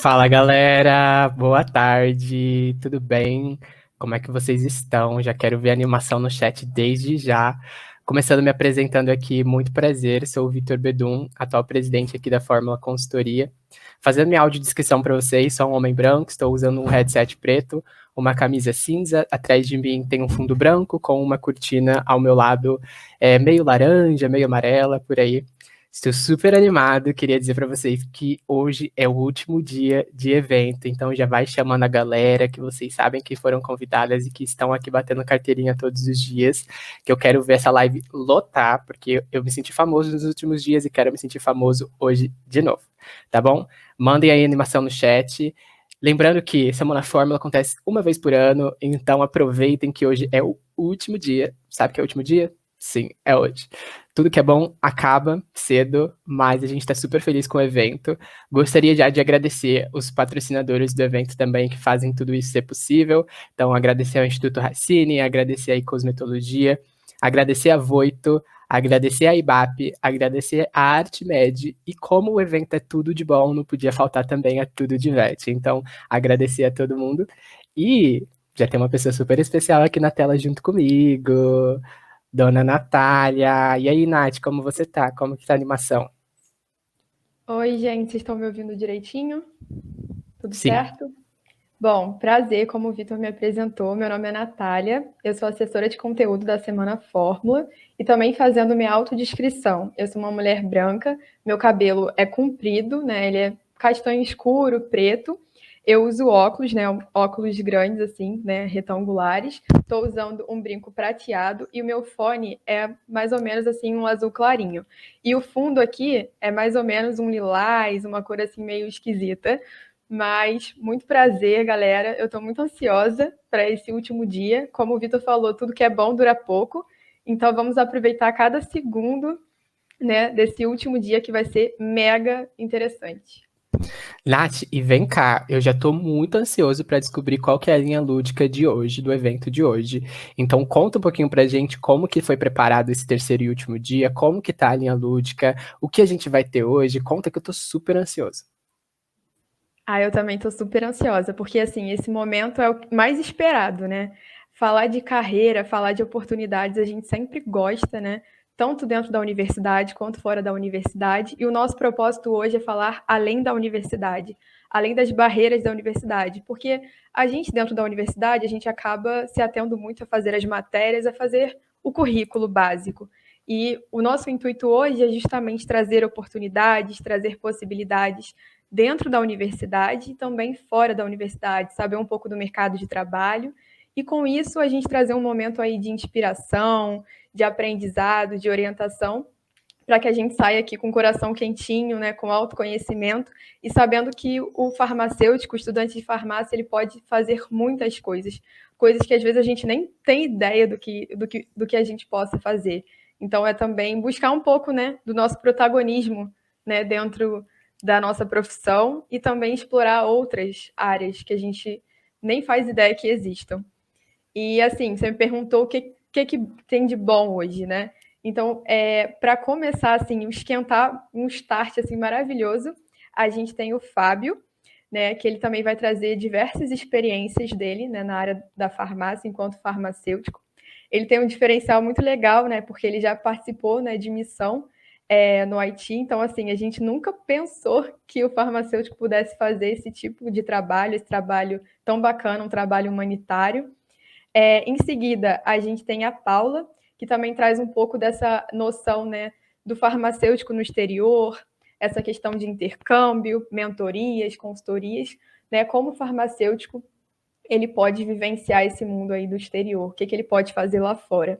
Fala galera, boa tarde, tudo bem? Como é que vocês estão? Já quero ver a animação no chat desde já. Começando me apresentando aqui, muito prazer, sou o Vitor Bedum, atual presidente aqui da Fórmula Consultoria. Fazendo minha audiodescrição para vocês, sou um homem branco, estou usando um headset preto, uma camisa cinza, atrás de mim tem um fundo branco com uma cortina ao meu lado, meio laranja, meio amarela, por aí. Estou super animado, queria dizer para vocês que hoje é o último dia de evento, então já vai chamando a galera que vocês sabem que foram convidadas e que estão aqui batendo carteirinha todos os dias, que eu quero ver essa live lotar, porque eu me senti famoso nos últimos dias e quero me sentir famoso hoje de novo, tá bom? Mandem aí a animação no chat. Lembrando que Semana Fórmula acontece uma vez por ano, então aproveitem que hoje é o último dia. Sabe que é o último dia? Sim, é hoje. Tudo que é bom acaba cedo, mas a gente está super feliz com o evento. Gostaria já de agradecer os patrocinadores do evento também, que fazem tudo isso ser possível. Então, agradecer ao Instituto Racine, agradecer a Cosmetologia, agradecer a Voito, agradecer a IBAP, agradecer a ArtMed, e como o evento é tudo de bom, não podia faltar também a Tudo Diverte. Então, agradecer a todo mundo. E já tem uma pessoa super especial aqui na tela junto comigo. Dona Natália. E aí, Nath, como você tá? Como que tá a animação? Oi, gente, vocês estão me ouvindo direitinho? Tudo Sim. certo? Bom, prazer, como o Vitor me apresentou, meu nome é Natália, eu sou assessora de conteúdo da Semana Fórmula e também fazendo minha autodescrição. Eu sou uma mulher branca, meu cabelo é comprido, né? Ele é castanho escuro, preto. Eu uso óculos, né? Óculos grandes, assim, né? Retangulares. Estou usando um brinco prateado e o meu fone é mais ou menos assim, um azul clarinho. E o fundo aqui é mais ou menos um lilás, uma cor assim meio esquisita. Mas muito prazer, galera. Eu estou muito ansiosa para esse último dia. Como o Vitor falou, tudo que é bom dura pouco. Então vamos aproveitar cada segundo, né, desse último dia que vai ser mega interessante. Nath, e vem cá, eu já tô muito ansioso para descobrir qual que é a linha lúdica de hoje, do evento de hoje. Então conta um pouquinho pra gente como que foi preparado esse terceiro e último dia, como que tá a linha lúdica, o que a gente vai ter hoje, conta que eu tô super ansioso. Ah, eu também estou super ansiosa, porque assim, esse momento é o mais esperado, né? Falar de carreira, falar de oportunidades, a gente sempre gosta, né? Tanto dentro da universidade quanto fora da universidade. E o nosso propósito hoje é falar além da universidade, além das barreiras da universidade, porque a gente dentro da universidade, a gente acaba se atendo muito a fazer as matérias, a fazer o currículo básico. E o nosso intuito hoje é justamente trazer oportunidades, trazer possibilidades dentro da universidade e também fora da universidade, saber um pouco do mercado de trabalho. E com isso a gente trazer um momento aí de inspiração, de aprendizado, de orientação, para que a gente saia aqui com o coração quentinho, né, com autoconhecimento e sabendo que o farmacêutico, o estudante de farmácia, ele pode fazer muitas coisas, coisas que às vezes a gente nem tem ideia do que a gente possa fazer. Então é também buscar um pouco, né, do nosso protagonismo, né, dentro da nossa profissão e também explorar outras áreas que a gente nem faz ideia que existam. E assim, você me perguntou o que tem de bom hoje, né? Então, para começar assim, esquentar um start assim maravilhoso, a gente tem o Fábio, né? Que ele também vai trazer diversas experiências dele, né, na área da farmácia enquanto farmacêutico. Ele tem um diferencial muito legal, né? Porque ele já participou, né, de missão no Haiti. Então, assim, a gente nunca pensou que o farmacêutico pudesse fazer esse tipo de trabalho, esse trabalho tão bacana, um trabalho humanitário. Em seguida, a gente tem a Paula, que também traz um pouco dessa noção, né, do farmacêutico no exterior, essa questão de intercâmbio, mentorias, consultorias, né, como o farmacêutico ele pode vivenciar esse mundo aí do exterior, o que ele pode fazer lá fora.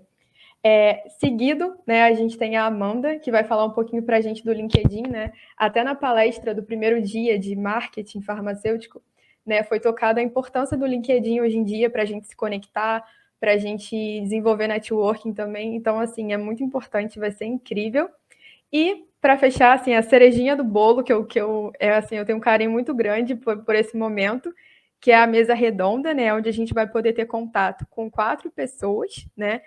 Seguido, né, a gente tem a Amanda, que vai falar um pouquinho para a gente do LinkedIn, né? Até na palestra do primeiro dia de marketing farmacêutico, né, foi tocada a importância do LinkedIn hoje em dia para a gente se conectar, para a gente desenvolver networking também. Então, assim, é muito importante, vai ser incrível. E para fechar, assim, a cerejinha do bolo, assim, eu tenho um carinho muito grande por esse momento, que é a mesa redonda, né, onde a gente vai poder ter contato com 4 pessoas, né,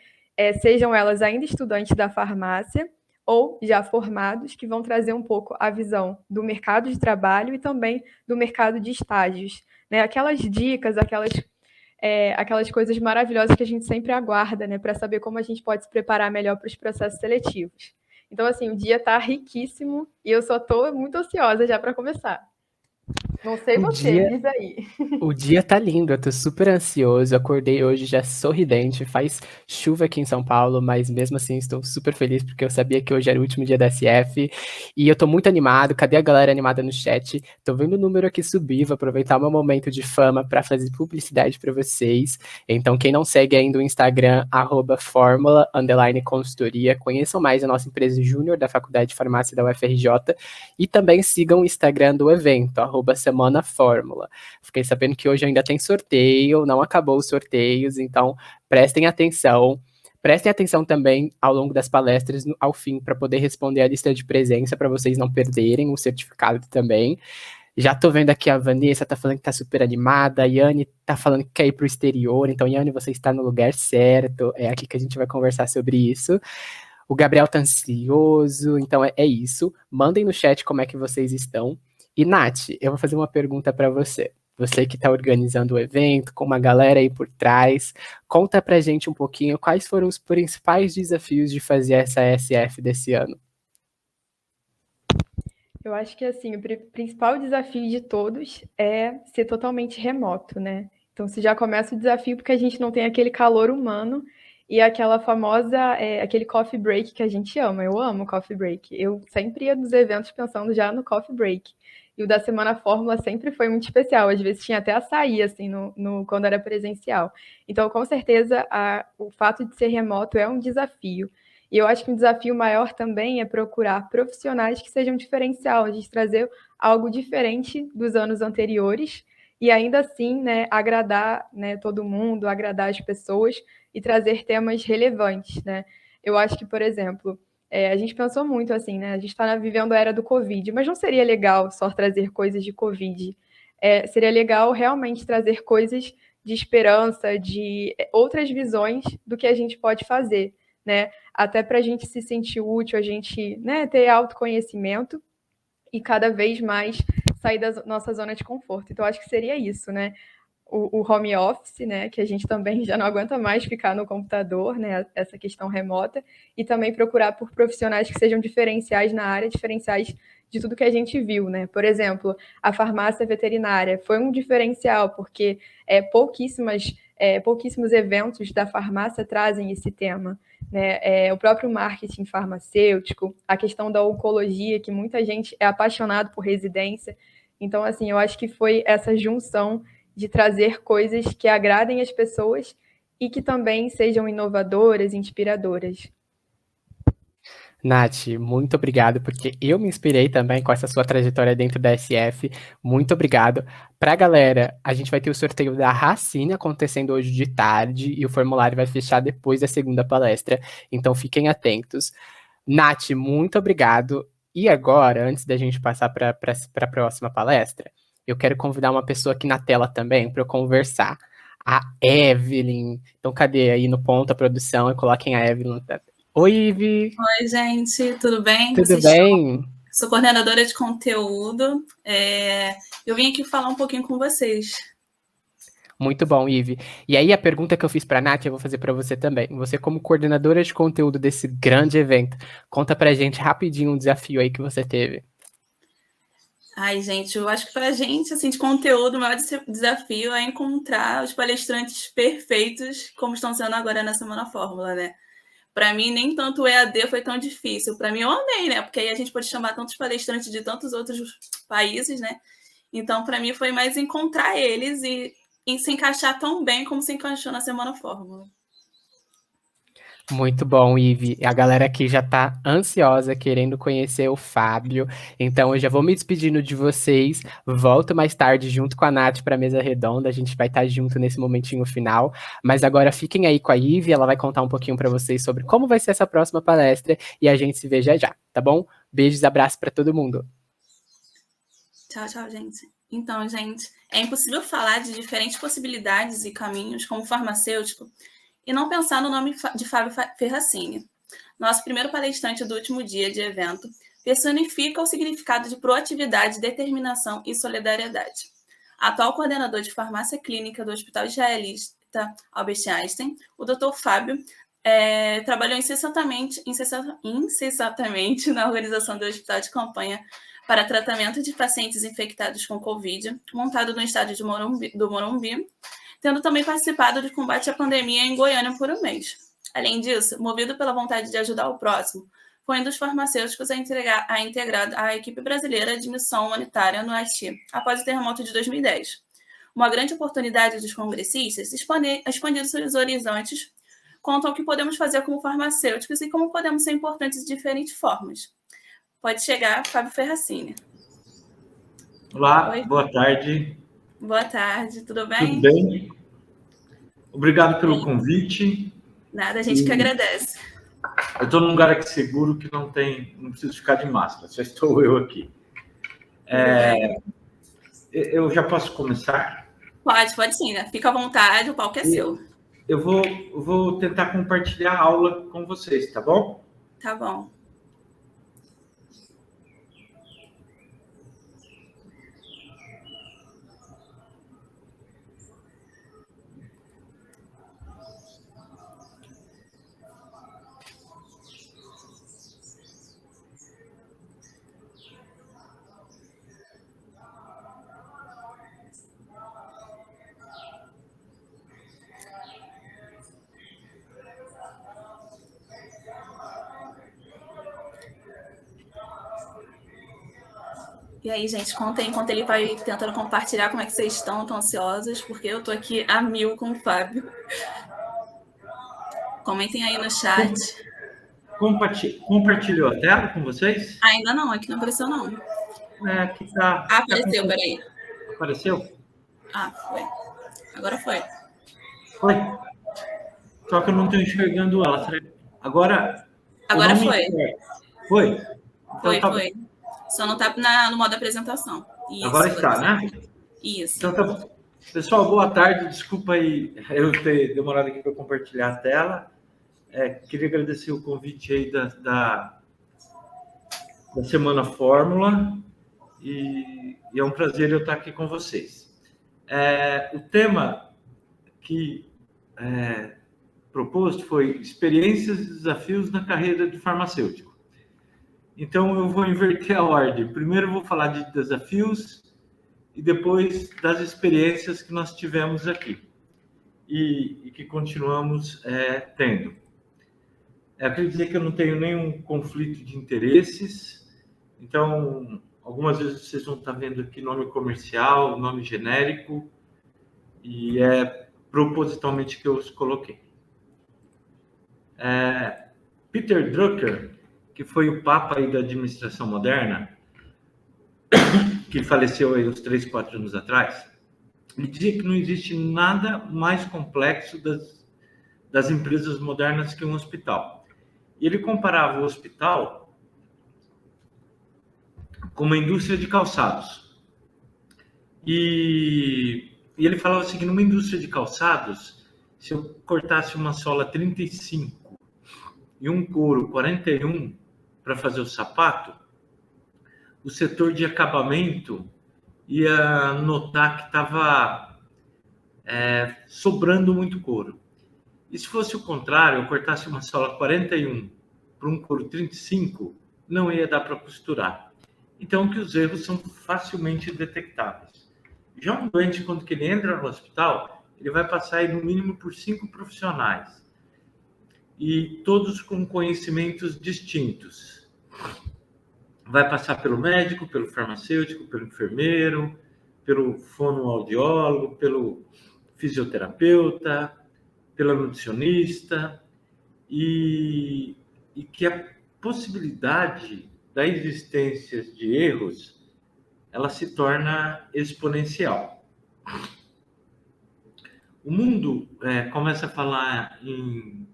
sejam elas ainda estudantes da farmácia ou já formados, que vão trazer um pouco a visão do mercado de trabalho e também do mercado de estágios, né? Aquelas dicas, aquelas coisas maravilhosas que a gente sempre aguarda, né, para saber como a gente pode se preparar melhor para os processos seletivos. Então, assim, o dia está riquíssimo e eu só estou muito ansiosa já para começar. Não sei O você, dia diz aí. O dia tá lindo, eu tô super ansioso. Acordei hoje já sorridente. Faz chuva aqui em São Paulo, mas mesmo assim estou super feliz porque eu sabia que hoje era o último dia da SF e eu tô muito animado. Cadê a galera animada no chat? Tô vendo o número aqui subir, vou aproveitar o meu momento de fama para fazer publicidade para vocês. Então, quem não segue ainda o Instagram, @formula_consultoria, conheçam mais a nossa empresa júnior da Faculdade de Farmácia da UFRJ e também sigam o Instagram do evento, @Semana Fórmula. Fiquei sabendo que hoje ainda tem sorteio, não acabou os sorteios, então prestem atenção. Prestem atenção também ao longo das palestras, ao fim, para poder responder a lista de presença, para vocês não perderem o certificado também. Já tô vendo aqui a Vanessa tá falando que tá super animada, a Yane tá falando que quer ir pro exterior, então Yane, você está no lugar certo, é aqui que a gente vai conversar sobre isso. O Gabriel tá ansioso, então é isso. Mandem no chat como é que vocês estão. E Nath, eu vou fazer uma pergunta para você. Você que está organizando o evento, com uma galera aí por trás, conta pra gente um pouquinho quais foram os principais desafios de fazer essa SF desse ano. Eu acho que assim, o principal desafio de todos é ser totalmente remoto, né? Então, se já começa o desafio porque a gente não tem aquele calor humano e aquela famosa, aquele coffee break que a gente ama. Eu amo coffee break. Eu sempre ia nos eventos pensando já no coffee break. E o da Semana Fórmula sempre foi muito especial. Às vezes tinha até açaí, assim, quando era presencial. Então, com certeza, o fato de ser remoto é um desafio. E eu acho que um desafio maior também é procurar profissionais que sejam diferencial, a gente trazer algo diferente dos anos anteriores e ainda assim, né, agradar, né, todo mundo, agradar as pessoas e trazer temas relevantes, né? Eu acho que, por exemplo, a gente pensou muito assim, né? A gente está vivendo a era do Covid, mas não seria legal só trazer coisas de Covid. Seria legal realmente trazer coisas de esperança, de outras visões do que a gente pode fazer, né? Até para a gente se sentir útil, a gente, né, ter autoconhecimento e cada vez mais sair da nossa zona de conforto. Então, acho que seria isso, né? O home office, né, que a gente também já não aguenta mais ficar no computador, né, essa questão remota, e também procurar por profissionais que sejam diferenciais na área, diferenciais de tudo que a gente viu, né? Por exemplo, a farmácia veterinária foi um diferencial, porque pouquíssimos eventos da farmácia trazem esse tema, né? O próprio marketing farmacêutico, a questão da oncologia, que muita gente é apaixonado por residência. Então, assim, eu acho que foi essa junção de trazer coisas que agradem as pessoas e que também sejam inovadoras, inspiradoras. Nath, muito obrigado, porque eu me inspirei também com essa sua trajetória dentro da SF. Muito obrigado. Pra galera, a gente vai ter o sorteio da Racine acontecendo hoje de tarde e o formulário vai fechar depois da segunda palestra, então fiquem atentos. Nath, muito obrigado. E agora, antes da gente passar para a próxima palestra, eu quero convidar uma pessoa aqui na tela também para eu conversar. A Evelyn. Então, cadê aí no ponto a produção? E coloquem a Evelyn. Oi, Ivi. Oi, gente, tudo bem? Tudo bem? Sou coordenadora de conteúdo. Eu vim aqui falar um pouquinho com vocês. Muito bom, Ivi. E aí, a pergunta que eu fiz para a Nath, eu vou fazer para você também. Você, como coordenadora de conteúdo desse grande evento, conta pra gente rapidinho um desafio aí que você teve. Ai, gente, eu acho que para a gente, assim, de conteúdo, o maior desafio é encontrar os palestrantes perfeitos, como estão sendo agora na Semana Fórmula, né? Para mim, nem tanto o EAD foi tão difícil. Para mim, eu amei, né? Porque aí a gente pode chamar tantos palestrantes de tantos outros países, né? Então, para mim, foi mais encontrar eles e se encaixar tão bem como se encaixou na Semana Fórmula. Muito bom, Ivi. A galera aqui já tá ansiosa, querendo conhecer o Fábio. Então, eu já vou me despedindo de vocês. Volto mais tarde junto com a Nath para a mesa redonda. A gente vai estar junto nesse momentinho final. Mas agora fiquem aí com a Ivi. Ela vai contar um pouquinho para vocês sobre como vai ser essa próxima palestra. E a gente se vê já já, tá bom? Beijos, abraços para todo mundo. Tchau, tchau, gente. Então, gente, é impossível falar de diferentes possibilidades e caminhos como farmacêutico e não pensar no nome de Fábio Ferracini. Nosso primeiro palestrante do último dia de evento personifica o significado de proatividade, determinação e solidariedade. Atual coordenador de farmácia clínica do Hospital Israelita Albert Einstein, o Dr. Fábio trabalhou incessantemente na organização do hospital de campanha para tratamento de pacientes infectados com Covid, montado no estádio do Morumbi, tendo também participado do combate à pandemia em Goiânia por um mês. Além disso, movido pela vontade de ajudar o próximo, foi um dos farmacêuticos a integrar a equipe brasileira de missão humanitária no Haiti, após o terremoto de 2010. Uma grande oportunidade dos congressistas expandir seus horizontes quanto ao que podemos fazer como farmacêuticos e como podemos ser importantes de diferentes formas. Pode chegar, Fábio Ferracini. Olá, Oi. Boa tarde. Boa tarde, tudo bem? Tudo bem. Obrigado pelo convite. Nada, a gente que agradece. Eu estou num lugar aqui seguro que não preciso ficar de máscara, só estou eu aqui. Eu já posso começar? Pode sim, né? Fica à vontade, o palco é seu. Eu vou tentar compartilhar a aula com vocês, tá bom? Tá bom. E aí, gente, contem enquanto ele vai tentando compartilhar como é que vocês estão ansiosos, porque eu tô aqui a mil com o Fábio. Comentem aí no chat. Compartilhou a tela com vocês? Ainda não, aqui não apareceu não. Aqui tá. Apareceu, peraí. Apareceu? Foi. Agora foi. Foi. Só que eu não estou enxergando ela. Agora foi. Foi? Então, foi. Só não está no modo apresentação. Isso, agora está, né? Isso. Então tá bom. Pessoal, boa tarde. Desculpa aí eu ter demorado aqui para compartilhar a tela. Queria agradecer o convite aí da Semana Fórmula e é um prazer eu estar aqui com vocês. O tema que proposto foi experiências e desafios na carreira de farmacêutico. Então, eu vou inverter a ordem. Primeiro, eu vou falar de desafios e depois das experiências que nós tivemos aqui e que continuamos tendo. Eu queria dizer que eu não tenho nenhum conflito de interesses. Então, algumas vezes vocês vão estar vendo aqui nome comercial, nome genérico, e é propositalmente que eu os coloquei. Peter Drucker, que foi o papa aí da administração moderna, que faleceu aí uns 3, 4 anos atrás, ele dizia que não existe nada mais complexo das empresas modernas que um hospital. E ele comparava o hospital com uma indústria de calçados. E ele falava assim, que numa indústria de calçados, se eu cortasse uma sola 35 e um couro 41, para fazer o sapato, o setor de acabamento ia notar que estava sobrando muito couro. E se fosse o contrário, eu cortasse uma sola 41 para um couro 35, não ia dar para costurar. Então, que os erros são facilmente detectáveis. Já um doente, quando que ele entra no hospital, ele vai passar aí, no mínimo por 5 profissionais. E todos com conhecimentos distintos. Vai passar pelo médico, pelo farmacêutico, pelo enfermeiro, pelo fonoaudiólogo, pelo fisioterapeuta, pela nutricionista, e que a possibilidade da existência de erros, ela se torna exponencial. O mundo começa a falar em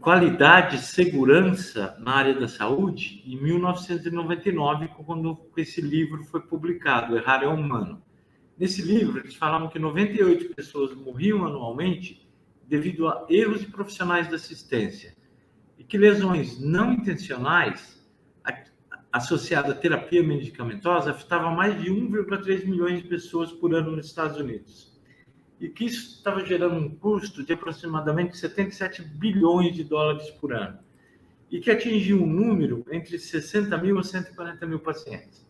qualidade e segurança na área da saúde em 1999, quando esse livro foi publicado, Errar é Humano. Nesse livro, eles falavam que 98 pessoas morriam anualmente devido a erros de profissionais da assistência e que lesões não intencionais associadas à terapia medicamentosa afetavam mais de 1,3 milhões de pessoas por ano nos Estados Unidos. E que isso estava gerando um custo de aproximadamente 77 bilhões de dólares por ano. E que atingiu um número entre 60 mil a 140 mil pacientes.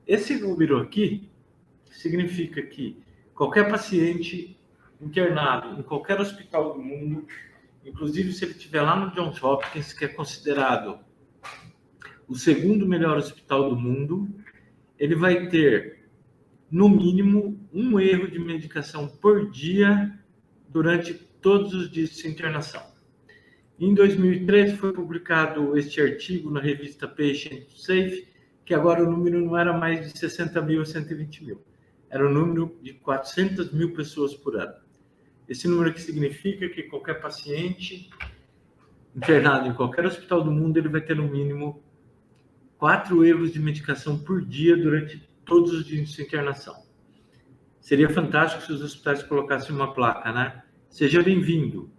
Esse número aqui significa que qualquer paciente internado em qualquer hospital do mundo, inclusive se ele estiver lá no Johns Hopkins, que é considerado o segundo melhor hospital do mundo, ele vai ter, no mínimo, um erro de medicação por dia durante todos os dias de sua internação. Em 2013 foi publicado este artigo na revista Patient Safe, que agora o número não era mais de 60 mil a 120 mil, era o número de 400 mil pessoas por ano. Esse número aqui significa que qualquer paciente internado em qualquer hospital do mundo, ele vai ter no mínimo 4 erros de medicação por dia durante todos os dias de sua internação. Seria fantástico se os hospitais colocassem uma placa, né? Seja bem-vindo.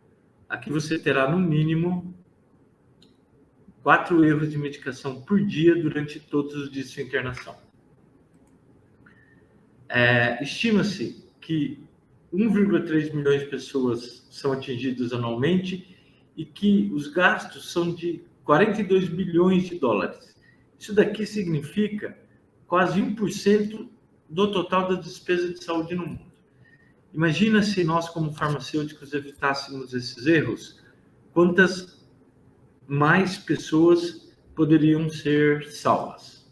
Aqui você terá no mínimo 4 erros de medicação por dia durante todos os dias de sua internação. Estima-se que 1,3 milhões de pessoas são atingidas anualmente e que os gastos são de 42 bilhões de dólares. Isso daqui significa quase 1% do total das despesas de saúde no mundo. Imagina se nós, como farmacêuticos, evitássemos esses erros, quantas mais pessoas poderiam ser salvas.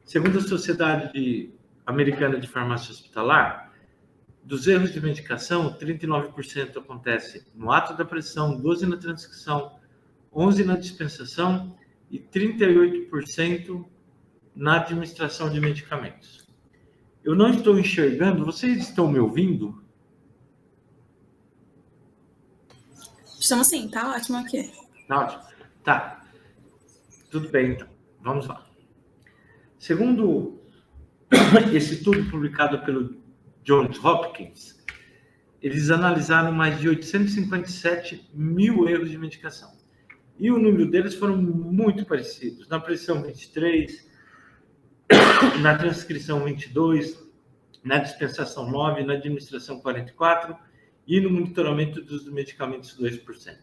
Segundo a Sociedade Americana de Farmácia Hospitalar, dos erros de medicação, 39% acontece no ato da prescrição, 12% na transcrição, 11% na dispensação e 38% na administração de medicamentos. Eu não estou enxergando, vocês estão me ouvindo? Estamos sim, tá ótimo aqui. Tá ótimo. Tá. Tudo bem, então. Vamos lá. Segundo esse estudo publicado pelo Johns Hopkins, eles analisaram mais de 857 mil erros de medicação. E o número deles foram muito parecidos. Na prescrição 23, na transcrição 22, na dispensação 9, na administração 44 e no monitoramento dos medicamentos 2%.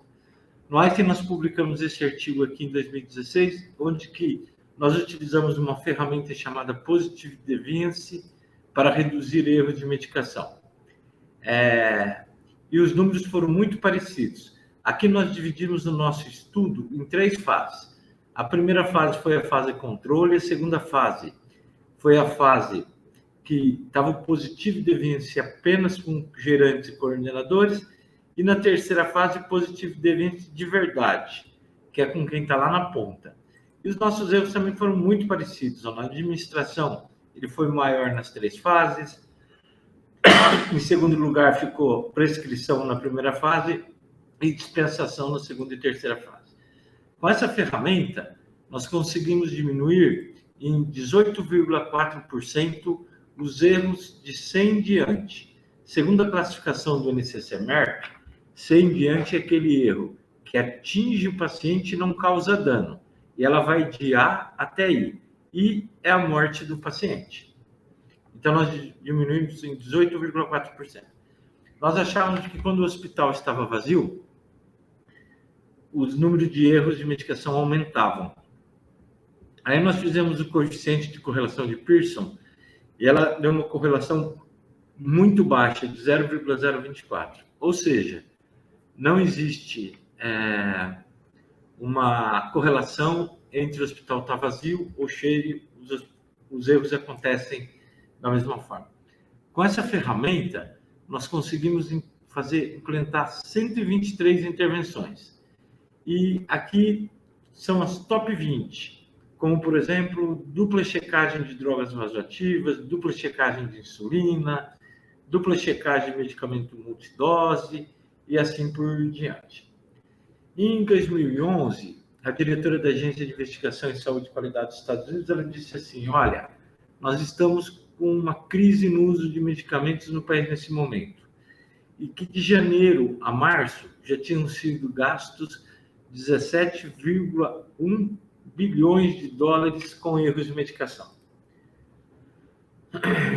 No Einstein, nós publicamos esse artigo aqui em 2016, onde que nós utilizamos uma ferramenta chamada Positive Deviance para reduzir erros de medicação. E os números foram muito parecidos. Aqui nós dividimos o nosso estudo em 3 fases. A primeira fase foi a fase controle, a segunda fase foi a fase que estava positivo deviance apenas com gerantes e coordenadores, e na terceira fase, positivo deviance de verdade, que é com quem está lá na ponta. E os nossos erros também foram muito parecidos. Na administração, ele foi maior nas 3 fases. Em segundo lugar, ficou prescrição na primeira fase e dispensação na segunda e terceira fase. Com essa ferramenta, nós conseguimos diminuir em 18,4% os erros de 100 em diante. Segundo a classificação do NCCMERC, 100 em diante é aquele erro que atinge o paciente e não causa dano. E ela vai de A até I. E é a morte do paciente. Então, nós diminuímos em 18,4%. Nós achávamos que quando o hospital estava vazio, os números de erros de medicação aumentavam. Aí nós fizemos o coeficiente de correlação de Pearson e ela deu uma correlação muito baixa, de 0,024. Ou seja, não existe uma correlação entre o hospital estar vazio ou cheio, os erros acontecem da mesma forma. Com essa ferramenta, nós conseguimos implementar 123 intervenções. E aqui são as top 20, como, por exemplo, dupla checagem de drogas vasoativas, dupla checagem de insulina, dupla checagem de medicamento multidose e assim por diante. Em 2011, a diretora da Agência de Investigação em Saúde e Qualidade dos Estados Unidos, ela disse assim, olha, nós estamos com uma crise no uso de medicamentos no país nesse momento. e que de janeiro a março já tinham sido gastos 17,1 bilhões de dólares com erros de medicação.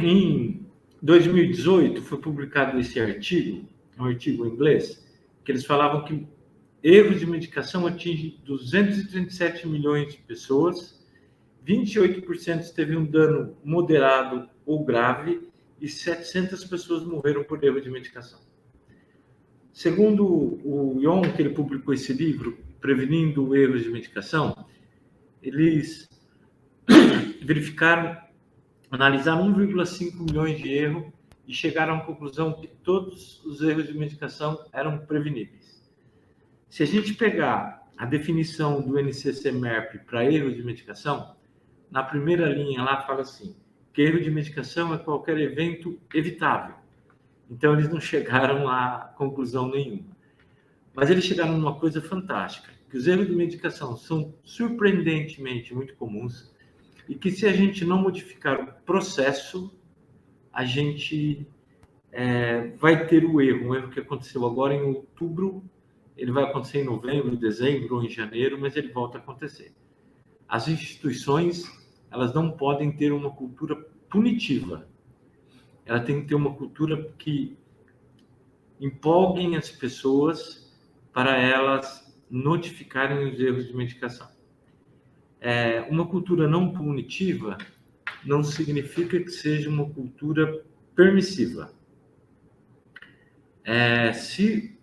Em 2018 foi publicado esse artigo, um artigo em inglês, que eles falavam que erros de medicação atingem 237 milhões de pessoas, 28% teve um dano moderado ou grave e 700 pessoas morreram por erro de medicação. Segundo o Ion, que ele publicou esse livro, Prevenindo Erros de Medicação, eles verificaram, analisaram 1,5 milhões de erros e chegaram à conclusão que todos os erros de medicação eram preveníveis. Se a gente pegar a definição do NCCMERP para erros de medicação, na primeira linha lá fala assim, que erro de medicação é qualquer evento evitável. Então, eles não chegaram a conclusão nenhuma. Mas eles chegaram numa coisa fantástica, que os erros de medicação são surpreendentemente muito comuns e que se a gente não modificar o processo, a gente vai ter o erro. Um erro que aconteceu agora em outubro, ele vai acontecer em novembro, dezembro ou em janeiro, mas ele volta a acontecer. As instituições, elas não podem ter uma cultura punitiva. Ela tem que ter uma cultura que empolguem as pessoas para elas notificarem os erros de medicação. Uma cultura não punitiva não significa que seja uma cultura permissiva. Se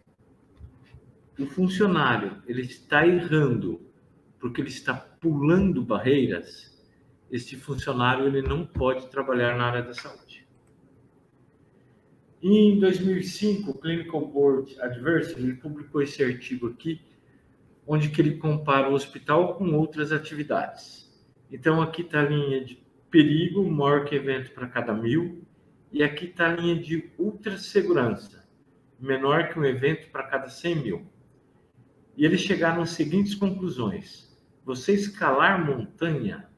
o funcionário ele está errando porque ele está pulando barreiras, este funcionário ele não pode trabalhar na área da saúde. Em 2005, o Clinical Board Advisory ele publicou esse artigo aqui, onde que ele compara o hospital com outras atividades. Então, aqui está a linha de perigo, maior que evento para cada 1.000, e aqui está a linha de ultrassegurança, menor que um evento para cada 100.000. E eles chegaram às seguintes conclusões. Você escalar montanha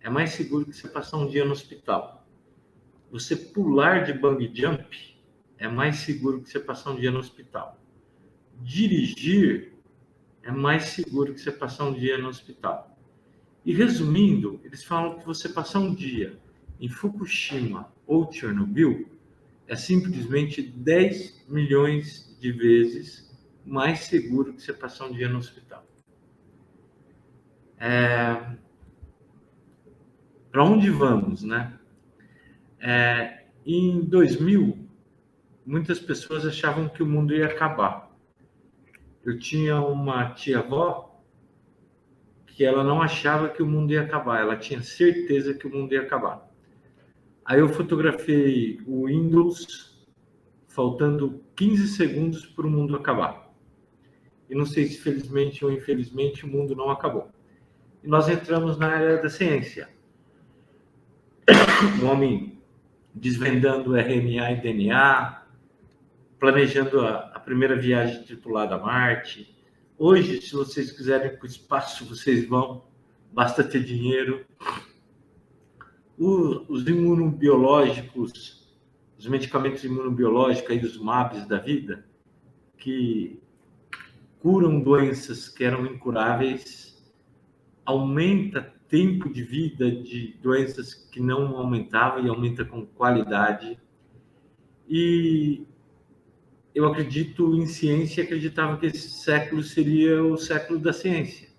é mais seguro que você passar um dia no hospital. Você pular de bungee jump é mais seguro que você passar um dia no hospital. Dirigir é mais seguro que você passar um dia no hospital. E resumindo, eles falam que você passar um dia em Fukushima ou Chernobyl é simplesmente 10 milhões de vezes mais seguro que você passar um dia no hospital. Para onde vamos, né? Em 2000, muitas pessoas achavam que o mundo ia acabar. Eu tinha uma tia-avó que ela não achava que o mundo ia acabar, ela tinha certeza que o mundo ia acabar. Aí eu fotografei o Windows faltando 15 segundos para o mundo acabar. E não sei se felizmente ou infelizmente o mundo não acabou. E nós entramos na área da ciência. O homem desvendando RNA e DNA, planejando a primeira viagem tripulada a Marte. Hoje, se vocês quiserem ir para o espaço, vocês vão, basta ter dinheiro. Os imunobiológicos, os medicamentos imunobiológicos, aí, os MABs da vida, que curam doenças que eram incuráveis, aumenta tempo de vida de doenças que não aumentavam e aumenta com qualidade. E eu acredito em ciência e acreditava que esse século seria o século da ciência.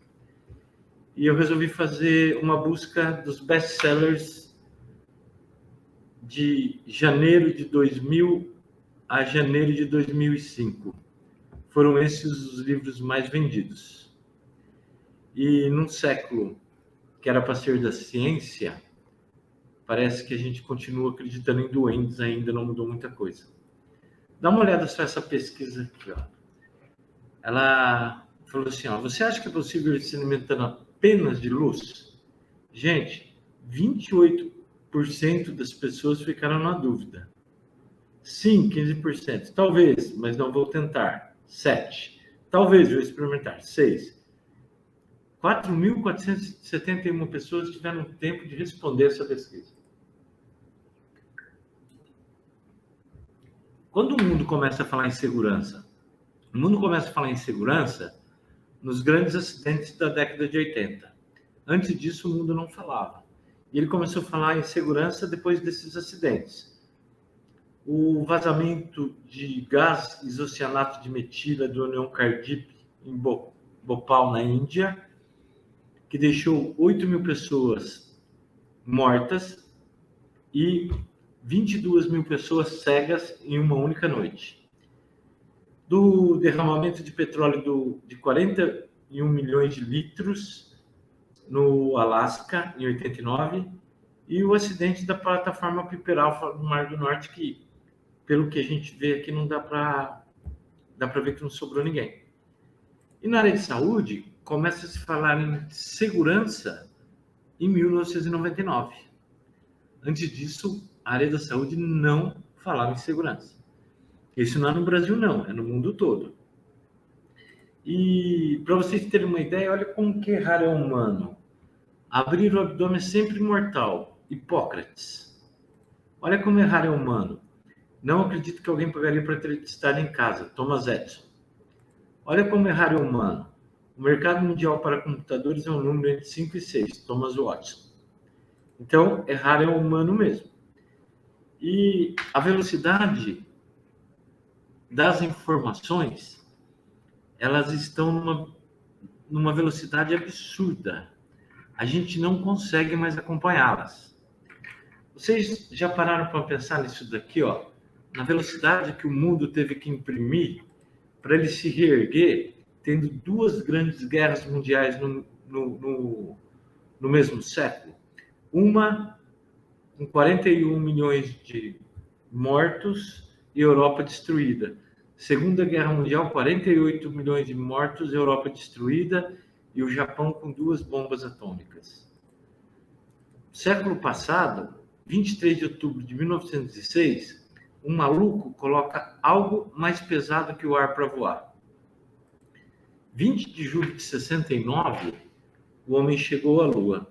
E eu resolvi fazer uma busca dos best-sellers de janeiro de 2000 a janeiro de 2005. Foram esses os livros mais vendidos. E num século que era para ser da ciência, parece que a gente continua acreditando em doentes ainda, não mudou muita coisa. Dá uma olhada só essa pesquisa aqui, ó. Ela falou assim, ó, você acha que é possível se alimentando apenas de luz? Gente, 28% das pessoas ficaram na dúvida. Sim, 15%. Talvez, mas não vou tentar. 7%. Talvez, vou experimentar. 6%. 4.471 pessoas tiveram tempo de responder essa pesquisa. Quando o mundo começa a falar em segurança, o mundo começa a falar em segurança nos grandes acidentes da década de 80. Antes disso, o mundo não falava. E ele começou a falar em segurança depois desses acidentes. O vazamento de gás isocianato de metila do União Cardip em Bhopal, na Índia, que deixou 8 mil pessoas mortas e 22 mil pessoas cegas em uma única noite. Do derramamento de petróleo de 41 milhões de litros no Alasca, em 89, e o acidente da plataforma Piper Alpha no Mar do Norte, que, pelo que a gente vê aqui, não dá para ver que não sobrou ninguém. E na área de saúde, começa a se falar em segurança em 1999. Antes disso, a área da saúde não falava em segurança. Isso não é no Brasil, não, é no mundo todo. E para vocês terem uma ideia, olha como que errar é humano. Abrir o abdômen é sempre mortal. Hipócrates. Olha como errar é humano. Não acredito que alguém pagaria para ter estado em casa. Thomas Edison. Olha como errar é humano. O mercado mundial para computadores é um número entre 5 e 6. Thomas Watson. Então, errar é humano mesmo. E a velocidade das informações, elas estão numa velocidade absurda. A gente não consegue mais acompanhá-las. Vocês já pararam para pensar nisso daqui, ó? Na velocidade que o mundo teve que imprimir para ele se reerguer, tendo 2 grandes guerras mundiais no mesmo século. Uma com 41 milhões de mortos e Europa destruída. Segunda Guerra Mundial, 48 milhões de mortos, Europa destruída, e o Japão com 2 bombas atômicas. Século passado, 23 de outubro de 1906, um maluco coloca algo mais pesado que o ar para voar. 20 de julho de 69, o homem chegou à Lua.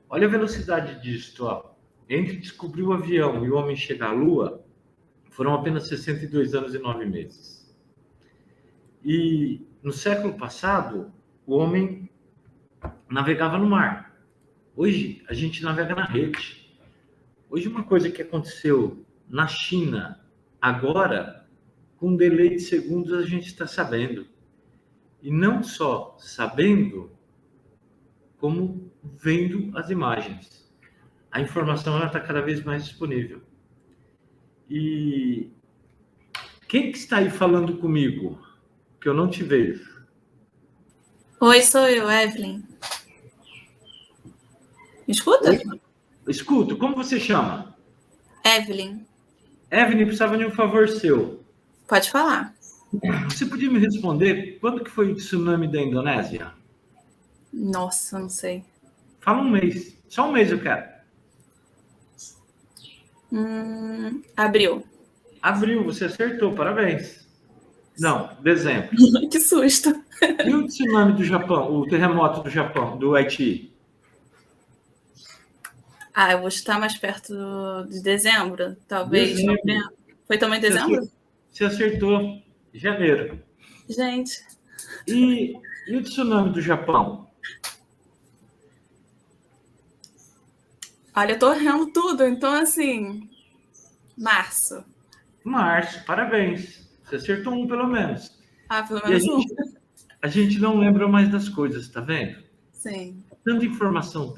Olha a velocidade disso, ó. Entre descobrir o avião e o homem chegar à Lua, foram apenas 62 anos e 9 meses. E no século passado, o homem navegava no mar. Hoje, a gente navega na rede. Hoje, uma coisa que aconteceu na China, agora, com um delay de segundos, a gente está sabendo. E não só sabendo, como vendo as imagens. A informação está cada vez mais disponível. E quem que está aí falando comigo? Que eu não te vejo. Oi, sou eu, Evelyn. Me escuta? Oi? Escuto. Como você chama? Evelyn. Evelyn, precisava de um favor seu. Pode falar. Você podia me responder quando que foi o tsunami da Indonésia? Nossa, não sei. Fala um mês. Só um mês eu quero. Abril. Abril, você acertou. Parabéns. Não, dezembro. Que susto. E o tsunami do Japão? O terremoto do Japão, do Haiti? Eu vou estar mais perto de dezembro, talvez. Dezembro. Foi também dezembro? Você acertou. Janeiro. Gente. E o tsunami do Japão? Olha, eu tô errando tudo, então assim... Março. Março, parabéns. Você acertou um, pelo menos. Pelo menos um. A gente não lembra mais das coisas, tá vendo? Sim. Tanta informação,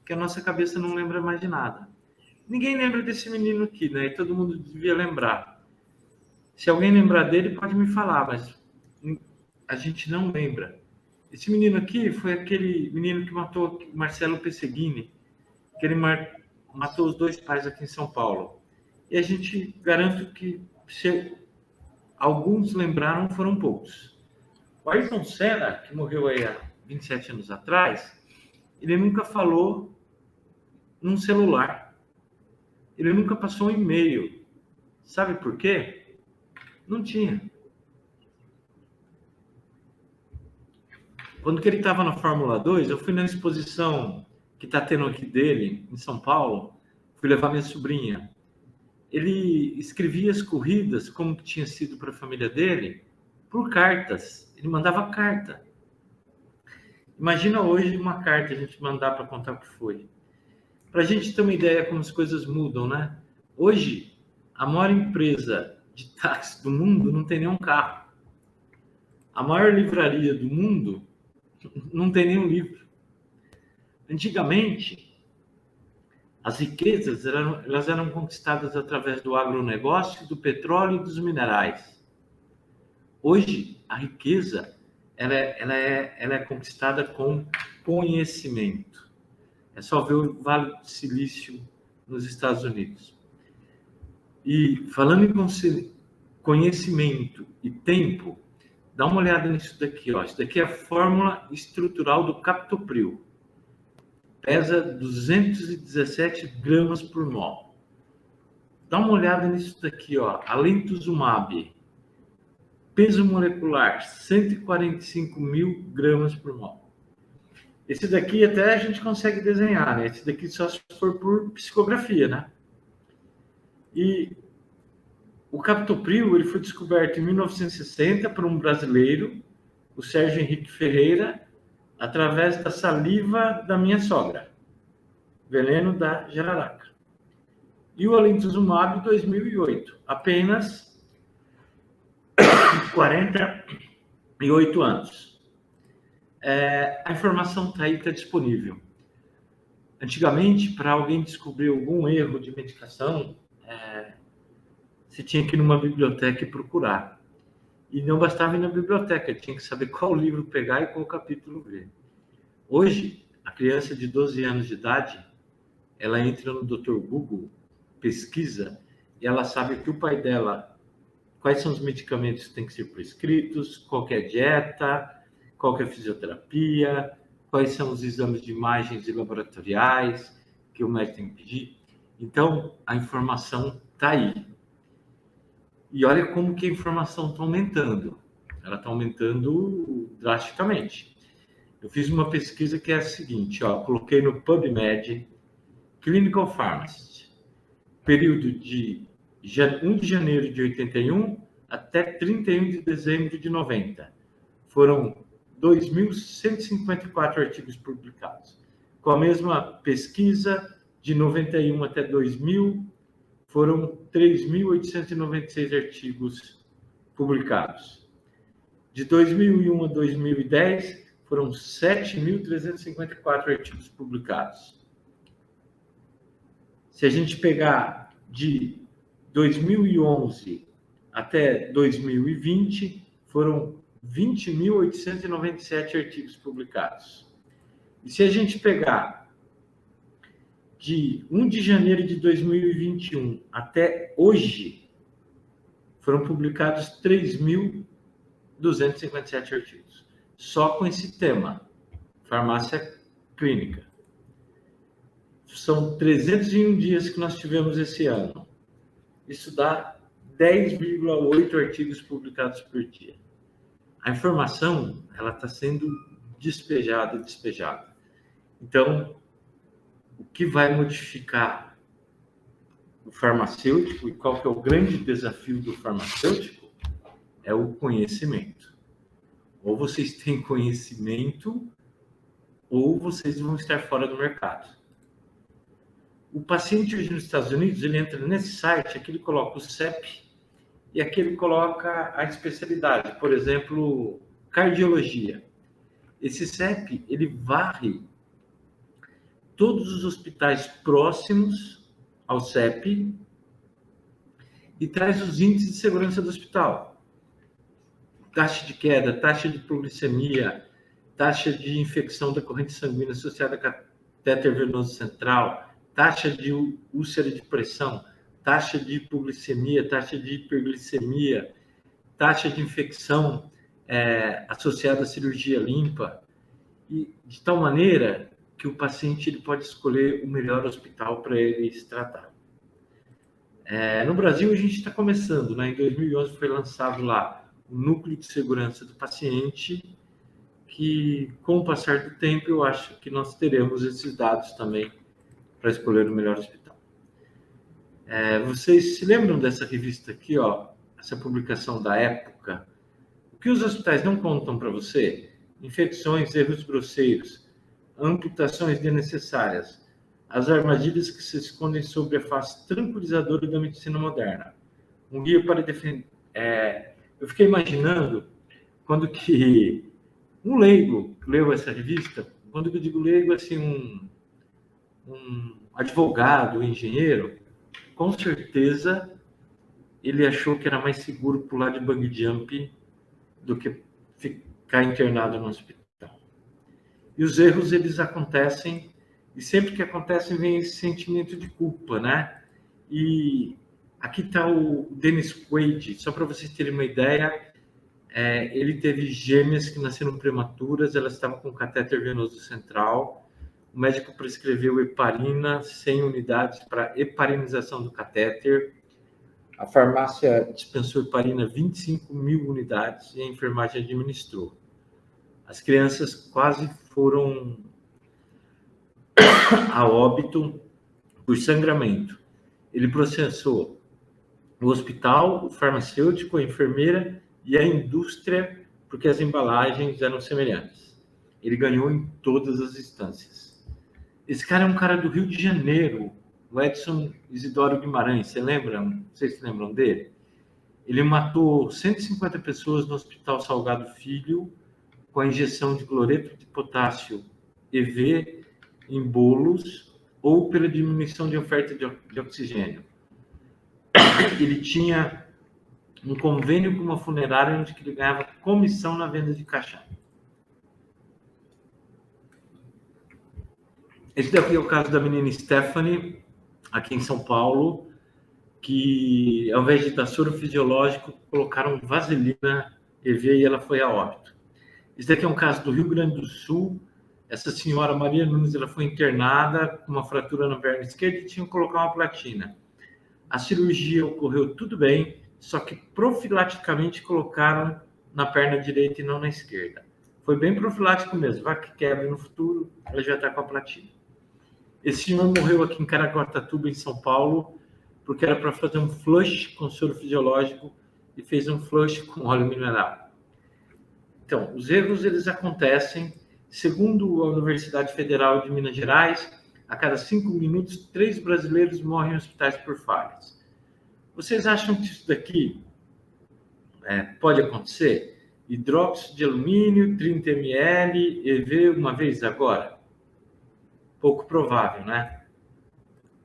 que a nossa cabeça não lembra mais de nada. Ninguém lembra desse menino aqui, né? E todo mundo devia lembrar. Se alguém lembrar dele, pode me falar, mas a gente não lembra. Esse menino aqui foi aquele menino que matou Marcelo Pesseguini, que ele matou os 2 pais aqui em São Paulo. E a gente garante que se alguns lembraram, foram poucos. O Ayrton Senna, que morreu aí há 27 anos atrás, ele nunca falou num celular. Ele nunca passou um e-mail. Sabe por quê? Não tinha. Quando que ele estava na Fórmula 2, eu fui na exposição que está tendo aqui dele, em São Paulo, fui levar minha sobrinha. ele escrevia as corridas, como que tinha sido para a família dele, por cartas. Ele mandava carta. Imagina hoje uma carta a gente mandar para contar o que foi. Para a gente ter uma ideia como as coisas mudam, né? Hoje, a maior empresa de táxi do mundo não tem nenhum carro. A maior livraria do mundo não tem nenhum livro. Antigamente, as riquezas elas eram conquistadas através do agronegócio, do petróleo e dos minerais. Hoje, a riqueza ela é conquistada com conhecimento. É só ver o Vale do Silício nos Estados Unidos. E falando em conhecimento e tempo, dá uma olhada nisso daqui. Ó. Isso daqui é a fórmula estrutural do captopril. Pesa 217 gramas por mol. Dá uma olhada nisso daqui, ó. Alentuzumab. Peso molecular, 145 mil gramas por mol. Esse daqui até a gente consegue desenhar, né? Esse daqui só se for por psicografia, né? E o captopril ele foi descoberto em 1960 por um brasileiro, o Sérgio Henrique Ferreira, através da saliva da minha sogra, veneno da jararaca. E o alentuzumab, 2008, apenas 48 anos. A informação está aí, está disponível. Antigamente, para alguém descobrir algum erro de medicação, você tinha que ir numa biblioteca e procurar. E não bastava ir na biblioteca, tinha que saber qual livro pegar e qual capítulo ver. Hoje, a criança de 12 anos de idade, ela entra no Dr. Google, pesquisa, e ela sabe que o pai dela, quais são os medicamentos que têm que ser prescritos, qual que é a dieta, qual que é a fisioterapia, quais são os exames de imagens e laboratoriais que o médico tem que pedir. Então, a informação está aí. E olha como que a informação está aumentando. Ela está aumentando drasticamente. Eu fiz uma pesquisa que é a seguinte, ó, coloquei no PubMed, Clinical Pharmacist, período de 1 de janeiro de 81 até 31 de dezembro de 90. Foram 2.154 artigos publicados. Com a mesma pesquisa, de 91 até 2000, foram 3.896 artigos publicados. De 2001 a 2010, foram 7.354 artigos publicados. Se a gente pegar de 2011 até 2020, foram 20.897 artigos publicados. E se a gente pegar de 1 de janeiro de 2021 até hoje, foram publicados 3.257 artigos. Só com esse tema, farmácia clínica. São 301 dias que nós tivemos esse ano. Isso dá 10,8 artigos publicados por dia. A informação, ela está sendo despejada. Então, o que vai modificar o farmacêutico e qual que é o grande desafio do farmacêutico é o conhecimento. Ou vocês têm conhecimento ou vocês vão estar fora do mercado. O paciente hoje nos Estados Unidos, ele entra nesse site, aqui ele coloca o CEP e aqui ele coloca a especialidade, por exemplo, cardiologia. Esse CEP, ele varre todos os hospitais próximos ao CEP e traz os índices de segurança do hospital. Taxa de queda, taxa de hipoglicemia, taxa de infecção da corrente sanguínea associada a catéter venoso central, taxa de úlcera de pressão, taxa de hipoglicemia, taxa de hiperglicemia, taxa de infecção associada à cirurgia limpa, e de tal maneira que o paciente ele pode escolher o melhor hospital para ele se tratar. No Brasil, a gente está começando, né? Em 2011 foi lançado lá o Núcleo de Segurança do Paciente, que, com o passar do tempo, eu acho que nós teremos esses dados também para escolher o melhor hospital. Vocês se lembram dessa revista aqui, ó, essa publicação da época? O que os hospitais não contam para você? Infecções, erros grosseiros, amputações desnecessárias, as armadilhas que se escondem sobre a face tranquilizadora da medicina moderna. Um guia para defender... eu fiquei imaginando quando que um leigo leu essa revista, quando eu digo leigo, assim, um advogado, um engenheiro, com certeza ele achou que era mais seguro pular de bungee jump do que ficar internado no hospital. E os erros, eles acontecem, e sempre que acontecem vem esse sentimento de culpa, né? E aqui está o Dennis Quaid, só para vocês terem uma ideia, ele teve gêmeas que nasceram prematuras, elas estavam com catéter venoso central, o médico prescreveu heparina, 100 unidades para heparinização do catéter, a farmácia dispensou heparina 25.000 unidades e a enfermagem administrou. As crianças quase foram a óbito por sangramento. Ele processou o hospital, o farmacêutico, a enfermeira e a indústria, porque as embalagens eram semelhantes. Ele ganhou em todas as instâncias. Esse cara é um cara do Rio de Janeiro, o Edson Isidoro Guimarães, vocês se lembram dele? Ele matou 150 pessoas no Hospital Salgado Filho com a injeção de cloreto de potássio EV em bolos ou pela diminuição de oferta de oxigênio. Ele tinha um convênio com uma funerária onde ele ganhava comissão na venda de caixão. Esse daqui é o caso da menina Stephanie, aqui em São Paulo, que ao invés de dar soro fisiológico, colocaram vaselina EV e ela foi a óbito. Esse daqui é um caso do Rio Grande do Sul. Essa senhora Maria Nunes, ela foi internada com uma fratura na perna esquerda e tinha que colocar uma platina. A cirurgia ocorreu tudo bem, só que profilaticamente colocaram na perna direita e não na esquerda. Foi bem profilático mesmo, vai que quebra no futuro, ela já está com a platina. Esse senhor morreu aqui em Caraguatatuba, em São Paulo, porque era para fazer um flush com soro fisiológico e fez um flush com óleo mineral. Então, os erros, eles acontecem. Segundo a Universidade Federal de Minas Gerais, a cada 5 minutos, 3 brasileiros morrem em hospitais por falhas. Vocês acham que isso daqui pode acontecer? Hidróxido de alumínio, 30 ml, EV uma vez agora? Pouco provável, né?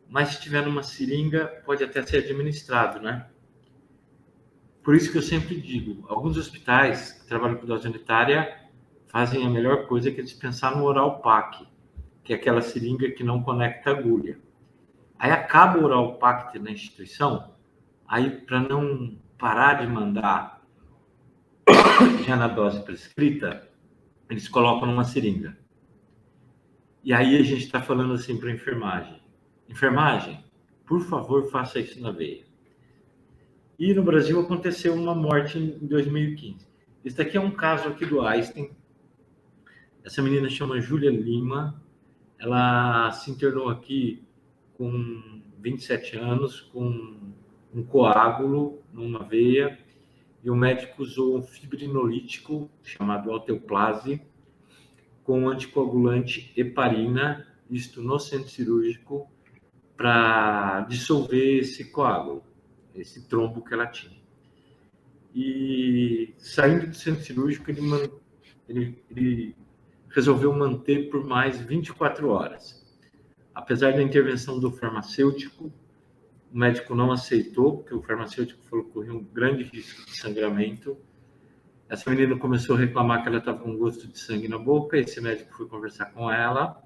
Mas se tiver numa seringa, pode até ser administrado, né? Por isso que eu sempre digo, alguns hospitais que trabalham com dose unitária fazem a melhor coisa, que é dispensar no oral pack, que é aquela seringa que não conecta agulha. Aí acaba o oral pack na instituição, aí para não parar de mandar já na dose prescrita, eles colocam numa seringa. E aí a gente está falando assim para a enfermagem. Enfermagem, por favor, faça isso na veia. E no Brasil aconteceu uma morte em 2015. Esse daqui é um caso aqui do Einstein. Essa menina chama Júlia Lima. Ela se internou aqui com 27 anos, com um coágulo numa veia, e o médico usou um fibrinolítico chamado alteplase com anticoagulante heparina, isto no centro cirúrgico, para dissolver esse coágulo, esse trombo que ela tinha. E saindo do centro cirúrgico, ele resolveu manter por mais 24 horas. Apesar da intervenção do farmacêutico, o médico não aceitou, porque o farmacêutico falou que corria um grande risco de sangramento. Essa menina começou a reclamar que ela estava com gosto de sangue na boca. Esse médico foi conversar com ela,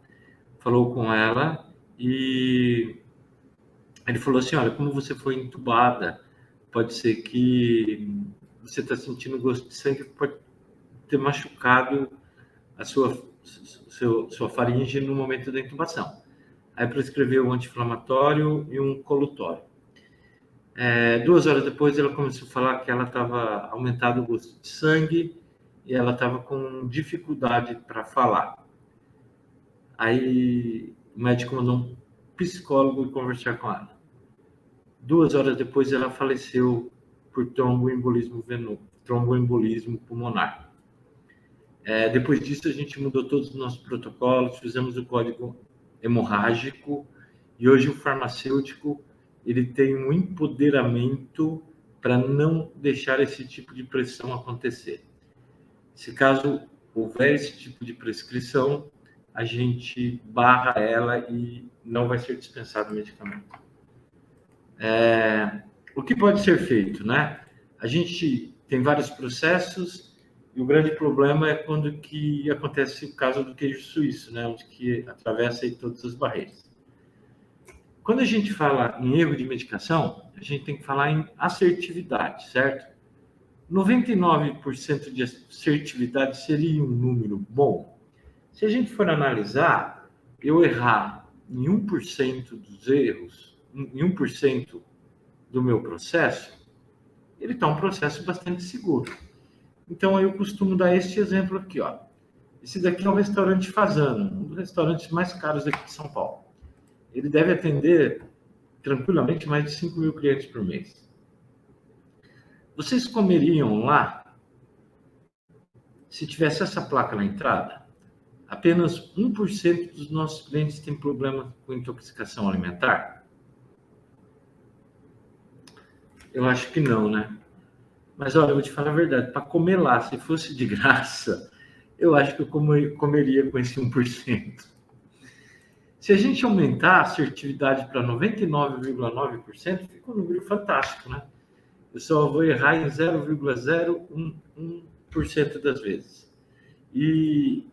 falou com ela e ele falou assim: olha, como você foi entubada, pode ser que você está sentindo gosto de sangue, pode ter machucado a sua faringe no momento da intubação. Aí prescreveu um anti-inflamatório e um colutório. 2 horas depois ela começou a falar que ela estava aumentado o gosto de sangue e ela estava com dificuldade para falar. Aí o médico mandou um psicólogo conversar com ela. 2 horas depois ela faleceu por tromboembolismo pulmonar. Depois disso, a gente mudou todos os nossos protocolos, fizemos o código hemorrágico, e hoje o farmacêutico ele tem um empoderamento para não deixar esse tipo de pressão acontecer. Se caso houver esse tipo de prescrição, a gente barra ela e não vai ser dispensado o medicamento. O que pode ser feito, né? A gente tem vários processos e o grande problema é quando que acontece o caso do queijo suíço, né? Onde que atravessa aí todas as barreiras. Quando a gente fala em erro de medicação, a gente tem que falar em assertividade, certo? 99% de assertividade seria um número bom. Se a gente for analisar, eu errar em 1% dos erros, em 1% do meu processo, ele está um processo bastante seguro. Então, eu costumo dar este exemplo aqui, ó. Esse daqui é o restaurante Fazano, um dos restaurantes mais caros aqui de São Paulo. Ele deve atender tranquilamente mais de 5 mil clientes por mês. Vocês comeriam lá se tivesse essa placa na entrada? Apenas 1% dos nossos clientes têm problema com intoxicação alimentar? Eu acho que não, né? Mas olha, eu vou te falar a verdade, para comer lá, se fosse de graça, eu acho que eu comeria com esse 1%. Se a gente aumentar a assertividade para 99,9%, fica um número fantástico, né? Eu só vou errar em 0,011% das vezes. E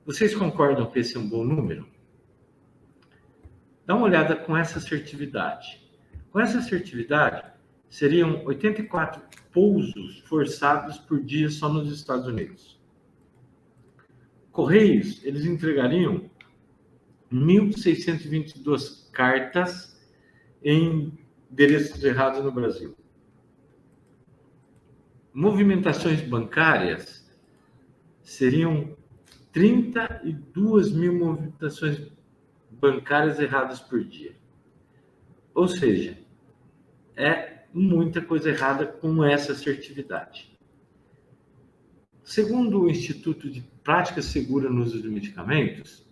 vocês concordam que esse é um bom número? Dá uma olhada com essa assertividade. Com essa assertividade, seriam 84 pousos forçados por dia só nos Estados Unidos. Correios, eles entregariam 1.622 cartas em endereços errados no Brasil. Movimentações bancárias seriam 32 mil movimentações bancárias erradas por dia. Ou seja, é muita coisa errada com essa assertividade. Segundo o Instituto de Prática Segura no Uso de Medicamentos,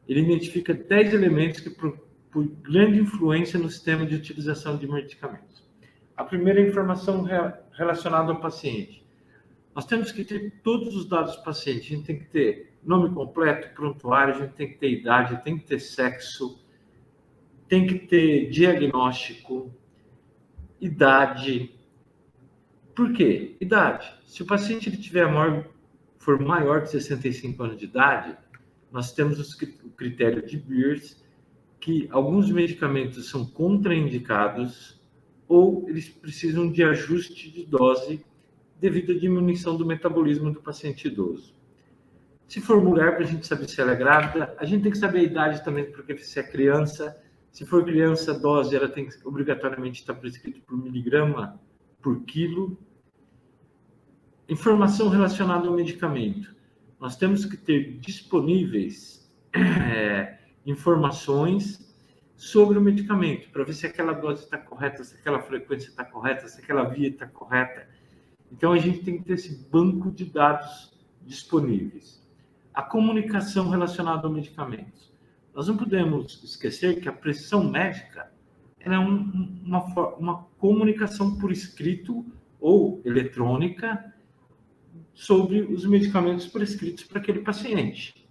ele identifica 10 elementos que por grande influência no sistema de utilização de medicamentos. A primeira é a informação relacionada ao paciente. Nós temos que ter todos os dados do paciente. A gente tem que ter nome completo, prontuário, a gente tem que ter idade, tem que ter sexo, tem que ter diagnóstico, idade. Por quê? Idade. Se o paciente ele for maior de 65 anos de idade, nós temos o critério de Beers, que alguns medicamentos são contraindicados ou eles precisam de ajuste de dose devido à diminuição do metabolismo do paciente idoso. Se for mulher, para a gente saber se ela é grávida, a gente tem que saber a idade também, porque se é criança, se for criança, a dose ela tem que obrigatoriamente estar prescrita por miligrama por quilo. Informação relacionada ao medicamento. Nós temos que ter disponíveis informações sobre o medicamento, para ver se aquela dose está correta, se aquela frequência está correta, se aquela via está correta. Então, a gente tem que ter esse banco de dados disponíveis. A comunicação relacionada ao medicamento. Nós não podemos esquecer que a prescrição médica ela é uma comunicação por escrito ou eletrônica sobre os medicamentos prescritos para aquele paciente.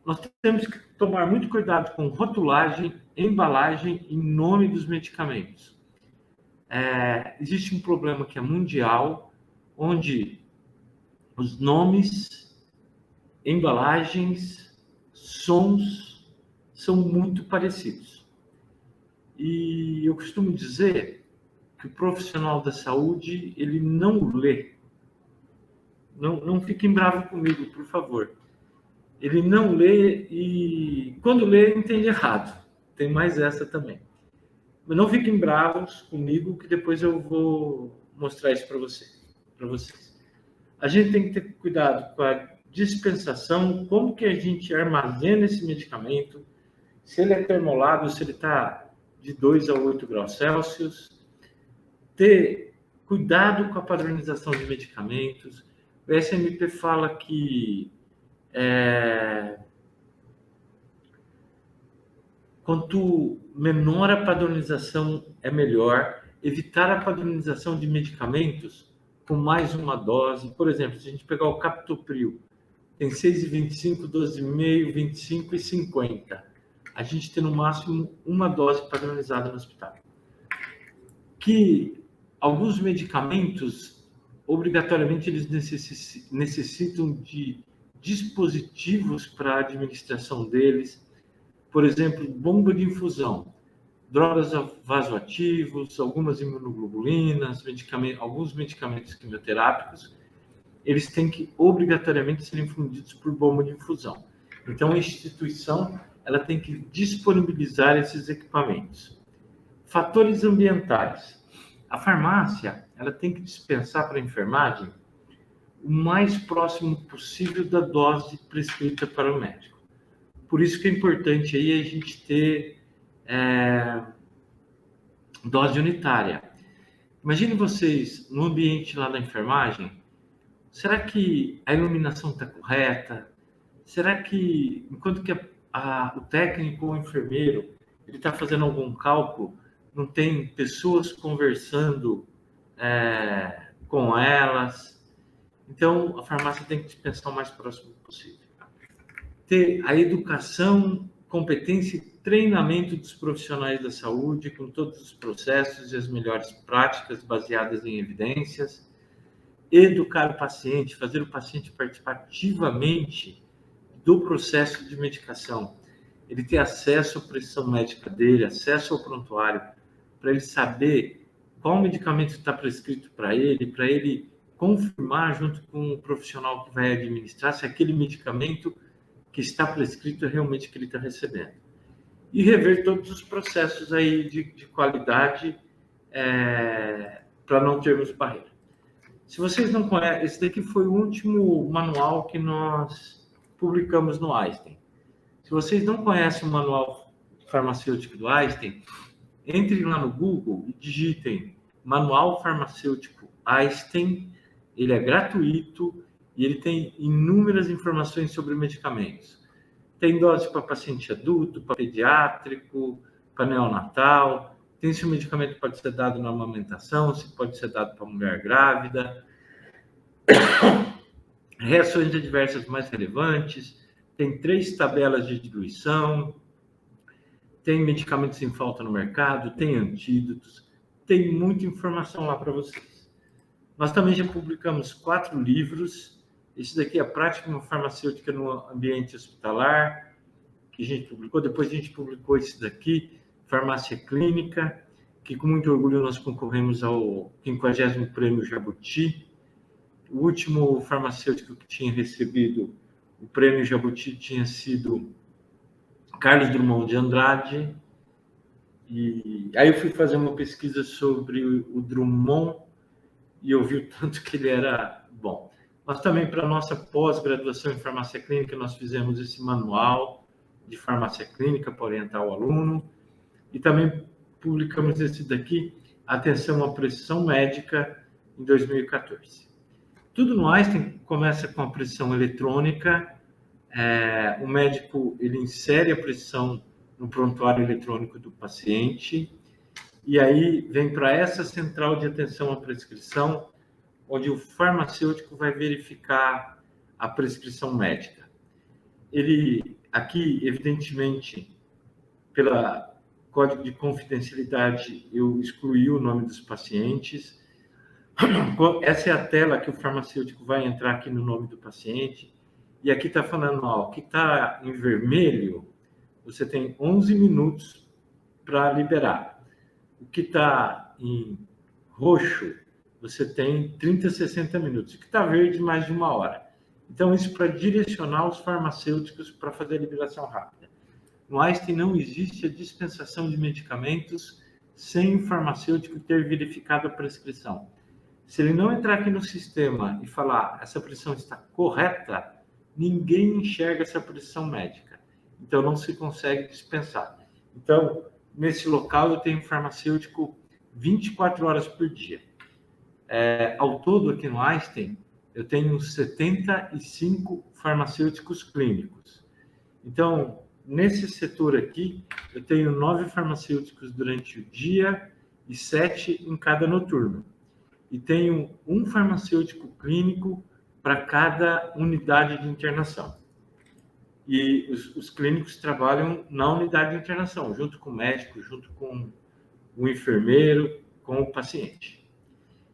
Nós temos que tomar muito cuidado com rotulagem, embalagem e nome dos medicamentos. Existe um problema que é mundial, onde os nomes, embalagens, sons são muito parecidos. E eu costumo dizer que o profissional da saúde, ele não lê. Não fiquem bravos comigo, por favor. Ele não lê e, quando lê, entende errado. Tem mais essa também. Mas não fiquem bravos comigo, que depois eu vou mostrar isso para vocês. A gente tem que ter cuidado com a dispensação, como que a gente armazena esse medicamento, se ele é termolado, se ele está de 2 a 8 graus Celsius, ter cuidado com a padronização de medicamentos. O SMP fala que quanto menor a padronização é melhor. Evitar a padronização de medicamentos com mais uma dose. Por exemplo, se a gente pegar o Captopril, tem 6,25, 12,5, 25 e 50. A gente tem no máximo uma dose padronizada no hospital. Que alguns medicamentos, obrigatoriamente, eles necessitam de dispositivos para a administração deles. Por exemplo, bomba de infusão, drogas vasoativos, algumas imunoglobulinas, alguns medicamentos quimioterápicos, eles têm que obrigatoriamente ser infundidos por bomba de infusão. Então, a instituição ela tem que disponibilizar esses equipamentos. Fatores ambientais. A farmácia ela tem que dispensar para a enfermagem o mais próximo possível da dose prescrita para o médico. Por isso que é importante aí a gente ter dose unitária. Imagine vocês no ambiente lá da enfermagem, será que a iluminação está correta? Será que, enquanto que o técnico ou o enfermeiro ele está fazendo algum cálculo, não tem pessoas conversando com elas? Então, a farmácia tem que dispensar o mais próximo possível. Ter a educação, competência e treinamento dos profissionais da saúde, com todos os processos e as melhores práticas baseadas em evidências. Educar o paciente, fazer o paciente participar ativamente do processo de medicação. Ele ter acesso à prescrição médica dele, acesso ao prontuário, para ele saber qual medicamento está prescrito para ele confirmar junto com o profissional que vai administrar se aquele medicamento que está prescrito é realmente que ele está recebendo. E rever todos os processos aí de qualidade para não termos barreira. Se vocês não conhecem, esse daqui foi o último manual que nós publicamos no Einstein. Se vocês não conhecem o manual farmacêutico do Einstein, entrem lá no Google e digitem Manual Farmacêutico Einstein. Ele é gratuito e ele tem inúmeras informações sobre medicamentos. Tem dose para paciente adulto, para pediátrico, para neonatal. Tem se o medicamento pode ser dado na amamentação, se pode ser dado para mulher grávida. Reações adversas mais relevantes. Tem 3 tabelas de diluição. Tem medicamentos em falta no mercado, tem antídotos. Tem muita informação lá para vocês. Nós também já publicamos 4 livros. Esse daqui é a Prática Farmacêutica no Ambiente Hospitalar, que a gente publicou. Depois a gente publicou esse daqui, Farmácia Clínica, que com muito orgulho nós concorremos ao 50º Prêmio Jabuti. O último farmacêutico que tinha recebido o Prêmio Jabuti tinha sido Carlos Drummond de Andrade. E aí eu fui fazer uma pesquisa sobre o Drummond e eu vi o tanto que ele era bom. Nós também, para a nossa pós-graduação em farmácia clínica, nós fizemos esse manual de farmácia clínica para orientar o aluno. E também publicamos esse daqui, Atenção à Prescrição Médica, em 2014. Tudo no Einstein começa com a prescrição eletrônica. O médico ele insere a prescrição no prontuário eletrônico do paciente. E aí vem para essa central de atenção à prescrição, onde o farmacêutico vai verificar a prescrição médica. Ele, aqui, evidentemente, pelo código de confidencialidade, eu excluí o nome dos pacientes. Essa é a tela que o farmacêutico vai entrar aqui no nome do paciente. E aqui está falando, ó, que está em vermelho, você tem 11 minutos para liberar. O que está em roxo, você tem 30 a 60 minutos. O que está verde, mais de 1 hora. Então, isso para direcionar os farmacêuticos para fazer a liberação rápida. No Einstein não existe a dispensação de medicamentos sem o farmacêutico ter verificado a prescrição. Se ele não entrar aqui no sistema e falar essa prescrição está correta, ninguém enxerga essa prescrição médica. Então, não se consegue dispensar. Então, nesse local eu tenho farmacêutico 24 horas por dia. Ao todo, aqui no Einstein, eu tenho 75 farmacêuticos clínicos. Então, nesse setor aqui, eu tenho 9 farmacêuticos durante o dia e 7 em cada noturno. E tenho um farmacêutico clínico para cada unidade de internação. E os clínicos trabalham na unidade de internação, junto com o médico, junto com o enfermeiro, com o paciente.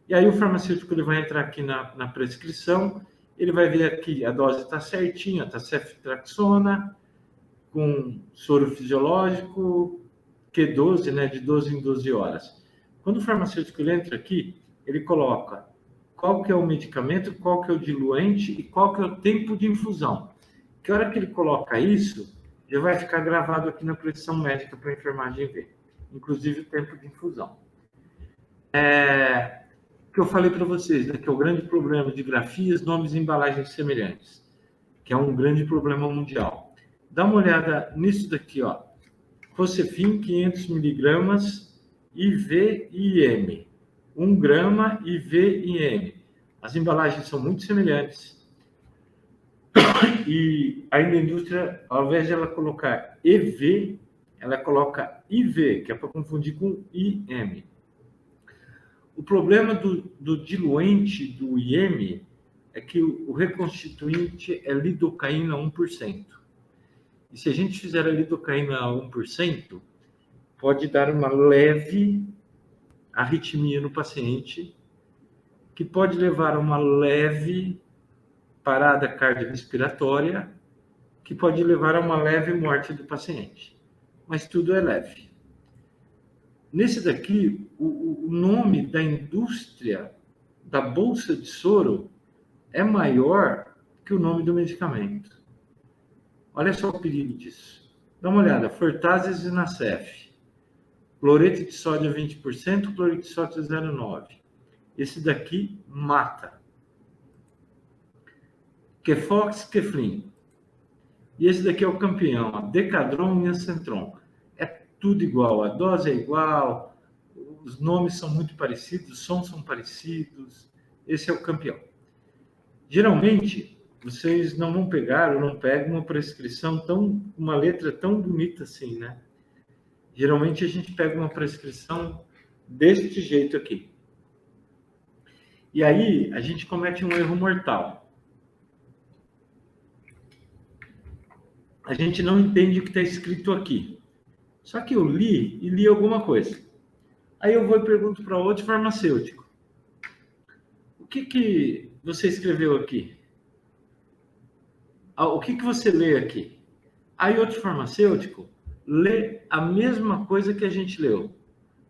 E aí o farmacêutico ele vai entrar aqui na prescrição, ele vai ver aqui a dose está certinha, está ceftriaxona, com soro fisiológico, Q12, né, de 12 em 12 horas. Quando o farmacêutico ele entra aqui, ele coloca qual que é o medicamento, qual que é o diluente e qual que é o tempo de infusão. Que hora que ele coloca isso, já vai ficar gravado aqui na prescrição médica para a enfermagem ver, inclusive o tempo de infusão. Que eu falei para vocês, né, que é o grande problema de grafias, nomes e embalagens semelhantes, que é um grande problema mundial. Dá uma olhada nisso daqui, ó. Fosefin 500 miligramas IV e IM. 1 grama IV e IM. As embalagens são muito semelhantes. E ainda a indústria, ao invés de ela colocar EV, ela coloca IV, que é para confundir com IM. O problema do diluente do IM é que o reconstituinte é lidocaína 1%. E se a gente fizer a lidocaína 1%, pode dar uma leve arritmia no paciente, que pode levar a uma leve parada cardiorrespiratória, que pode levar a uma leve morte do paciente. Mas tudo é leve. Nesse daqui, o nome da indústria da bolsa de soro é maior que o nome do medicamento. Olha só o perigo disso. Dá uma olhada. Fortases e Nacef. Cloreto de sódio 20%, cloreto de sódio 0,9%. Esse daqui mata. Kefox, Keflin. E esse daqui é o campeão, a Decadron e a Centron. É tudo igual, a dose é igual, os nomes são muito parecidos, os sons são parecidos. Esse é o campeão. Geralmente, vocês não vão pegar ou não pegam uma prescrição uma letra tão bonita assim, né? Geralmente a gente pega uma prescrição deste jeito aqui. E aí a gente comete um erro mortal. A gente não entende o que está escrito aqui. Só que eu li alguma coisa. Aí eu vou e pergunto para outro farmacêutico. O que você escreveu aqui? O que você lê aqui? Aí outro farmacêutico lê a mesma coisa que a gente leu.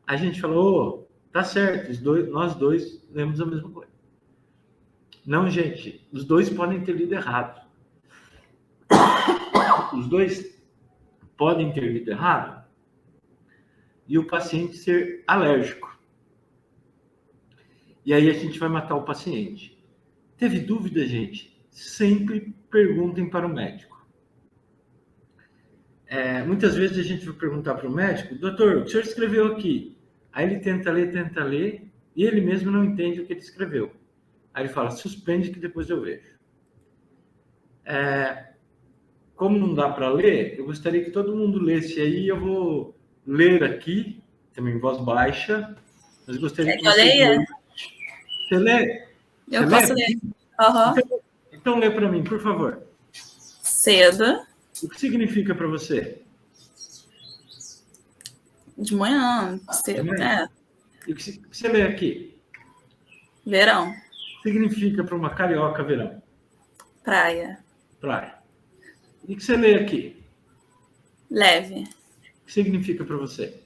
A gente falou, tá certo, nós dois lemos a mesma coisa. Não, gente, os dois podem ter lido errado. Os dois podem ter lido errado e o paciente ser alérgico. E aí a gente vai matar o paciente. Teve dúvida, gente? Sempre perguntem para o médico. Muitas vezes a gente vai perguntar para o médico, doutor, o que o senhor escreveu aqui? Aí ele tenta ler, e ele mesmo não entende o que ele escreveu. Aí ele fala, suspende que depois eu vejo. Como não dá para ler, eu gostaria que todo mundo lesse aí, eu vou ler aqui, também em voz baixa, mas gostaria que você leia. Você lê? Eu posso ler. Uhum. Então lê para mim, por favor. Cedo. O que significa para você? De manhã, cedo. E o que você lê aqui? Verão. O que significa para uma carioca verão? Praia. E o que você lê aqui? Leve. O que significa para você?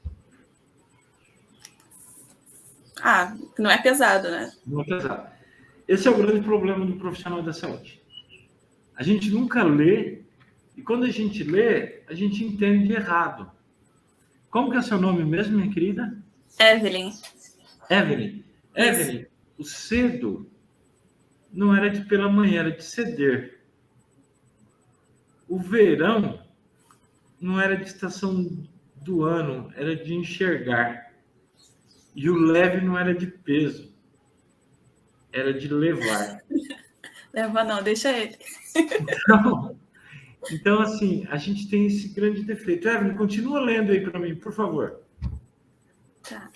Não é pesado, né? Não é pesado. Esse é o grande problema do profissional da saúde. A gente nunca lê, e quando a gente lê, a gente entende errado. Como que é seu nome mesmo, minha querida? Evelyn. Evelyn, o cedo não era de pela manhã, era de ceder. O verão não era de estação do ano era de enxergar. E o leve não era de peso, era de levar. Leva não, deixa ele. Então, assim, a gente tem esse grande defeito. Evelyn, continua lendo aí para mim, por favor. Tá.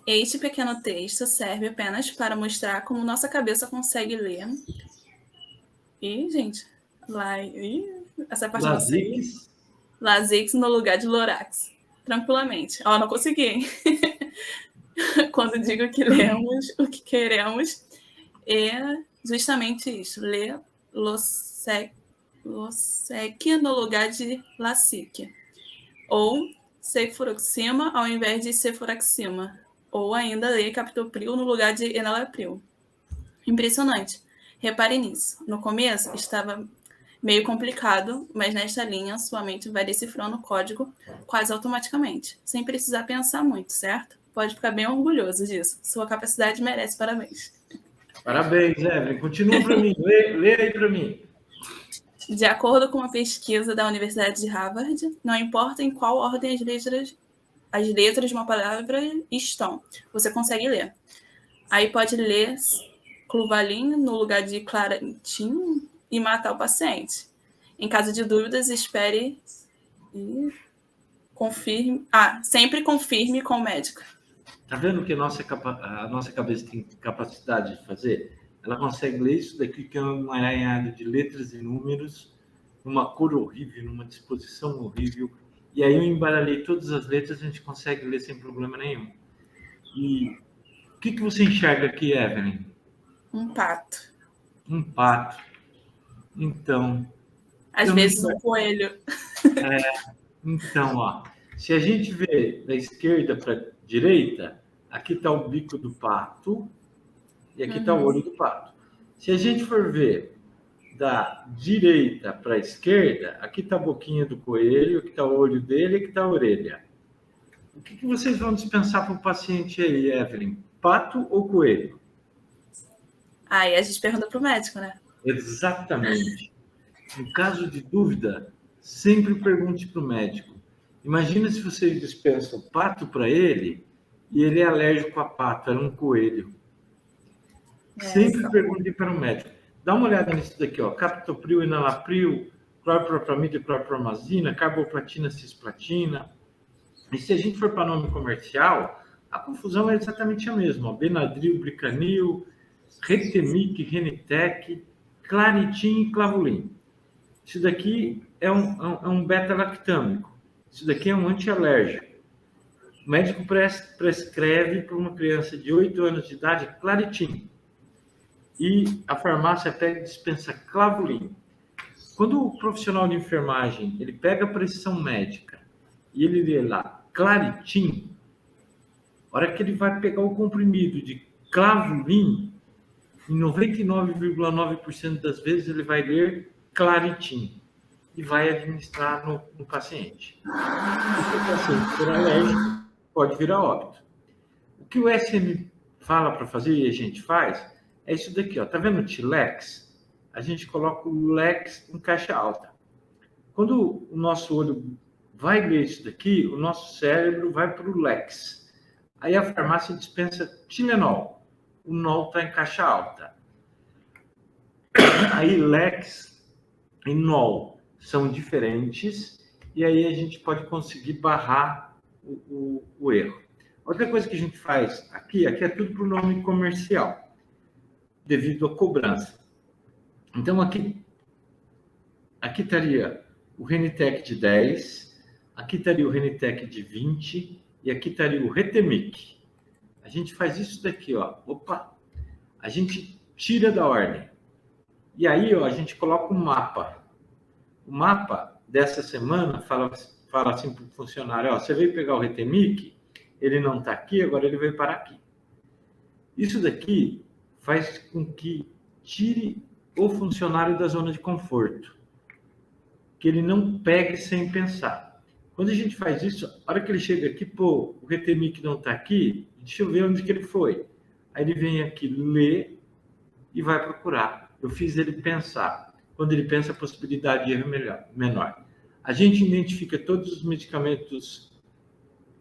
Este pequeno texto serve apenas para mostrar como nossa cabeça consegue ler. E, gente, essa parte não sei. Lasix no lugar de Lorax. Tranquilamente. Ó, não consegui, hein? Quando digo que lemos o que queremos, é justamente isso. Ler Losec no lugar de Lassique. Ou Cefuroxima ao invés de Cefuroxima. Ou ainda ler Captopril no lugar de Enalapril. Impressionante. Repare nisso. No começo estava meio complicado, mas nesta linha sua mente vai decifrando o código quase automaticamente, sem precisar pensar muito, certo? Pode ficar bem orgulhoso disso. Sua capacidade merece parabéns. Parabéns, Evelyn. Continua para mim. Lê aí para mim. De acordo com uma pesquisa da Universidade de Harvard, não importa em qual ordem as letras de uma palavra estão, você consegue ler. Aí pode ler Cluvalin no lugar de Clarentin e matar o paciente. Em caso de dúvidas, espere e confirme. Sempre confirme com o médico. Tá vendo que a nossa cabeça tem capacidade de fazer? Ela consegue ler isso daqui, que é uma emaranhada de letras e números, numa cor horrível, numa disposição horrível. E aí eu embaralhei todas as letras, a gente consegue ler sem problema nenhum. E o que você enxerga aqui, Evelyn? Um pato. Um pato. Então... Às vezes um coelho. Então, ó, se a gente vê da esquerda para a direita, aqui está o bico do pato e aqui está o olho do pato. Se a gente for ver da direita para a esquerda, aqui está a boquinha do coelho, aqui está o olho dele e aqui está a orelha. O que vocês vão dispensar para o paciente aí, Evelyn? Pato ou coelho? Aí a gente pergunta para o médico, né? Exatamente. No caso de dúvida, sempre pergunte para o médico. Imagina se você dispensa o pato para ele e ele é alérgico a pato, era um coelho. Sempre pergunte para o médico. Dá uma olhada nisso daqui, ó. Captopril, Enalapril, cloropropamida, cloropromazina, carboplatina, cisplatina. E se a gente for para nome comercial, a confusão é exatamente a mesma. Ó. Benadryl, Bricanil, Retemic, Renitec, Claritin e Clavulin. Isso daqui é um beta-lactâmico. Isso daqui é um antialérgico. O médico prescreve para uma criança de 8 anos de idade Claritin. E a farmácia pega e dispensa Clavulin. Quando o profissional de enfermagem ele pega a prescrição médica e ele lê lá Claritin, a hora que ele vai pegar o comprimido de Clavulin, em 99,9% das vezes ele vai ler Claritin e vai administrar no paciente. Porque o paciente for alérgico pode virar óbito. O que o SM fala para fazer e a gente faz é isso daqui, ó. Tá vendo o Tilex? A gente coloca o Lex em caixa alta. Quando o nosso olho vai ler isso daqui, o nosso cérebro vai para o Lex. Aí a farmácia dispensa Tilenol. O NOL está em caixa alta. Aí Lex e NOL são diferentes e aí a gente pode conseguir barrar o erro. Outra coisa que a gente faz aqui é tudo para o nome comercial, devido à cobrança. Então, aqui estaria o Renitec de 10, aqui estaria o Renitec de 20 e aqui estaria o Retemic. A gente faz isso daqui, ó. Opa! A gente tira da ordem. E aí, ó, a gente coloca um mapa. O mapa dessa semana fala assim para o funcionário, ó, você veio pegar o Retemic, ele não está aqui, agora ele veio parar aqui. Isso daqui faz com que tire o funcionário da zona de conforto, que ele não pegue sem pensar. Quando a gente faz isso, a hora que ele chega aqui, pô, o Retemic não está aqui, deixa eu ver onde que ele foi. Aí ele vem aqui, lê e vai procurar. Eu fiz ele pensar. Quando ele pensa, a possibilidade de erro menor. A gente identifica todos os medicamentos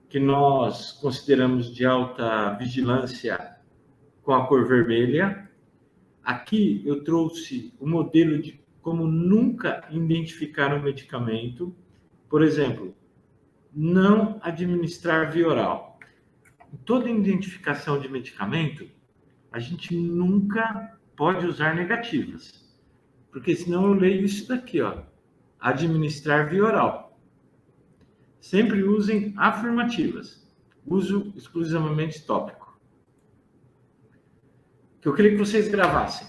que nós consideramos de alta vigilância com a cor vermelha. Aqui eu trouxe o modelo de como nunca identificar um medicamento. Por exemplo, não administrar via oral. Em toda identificação de medicamento, a gente nunca pode usar negativas, porque senão eu leio isso daqui, ó, administrar via oral. Sempre usem afirmativas. Uso exclusivamente tópico. Que eu queria que vocês gravassem.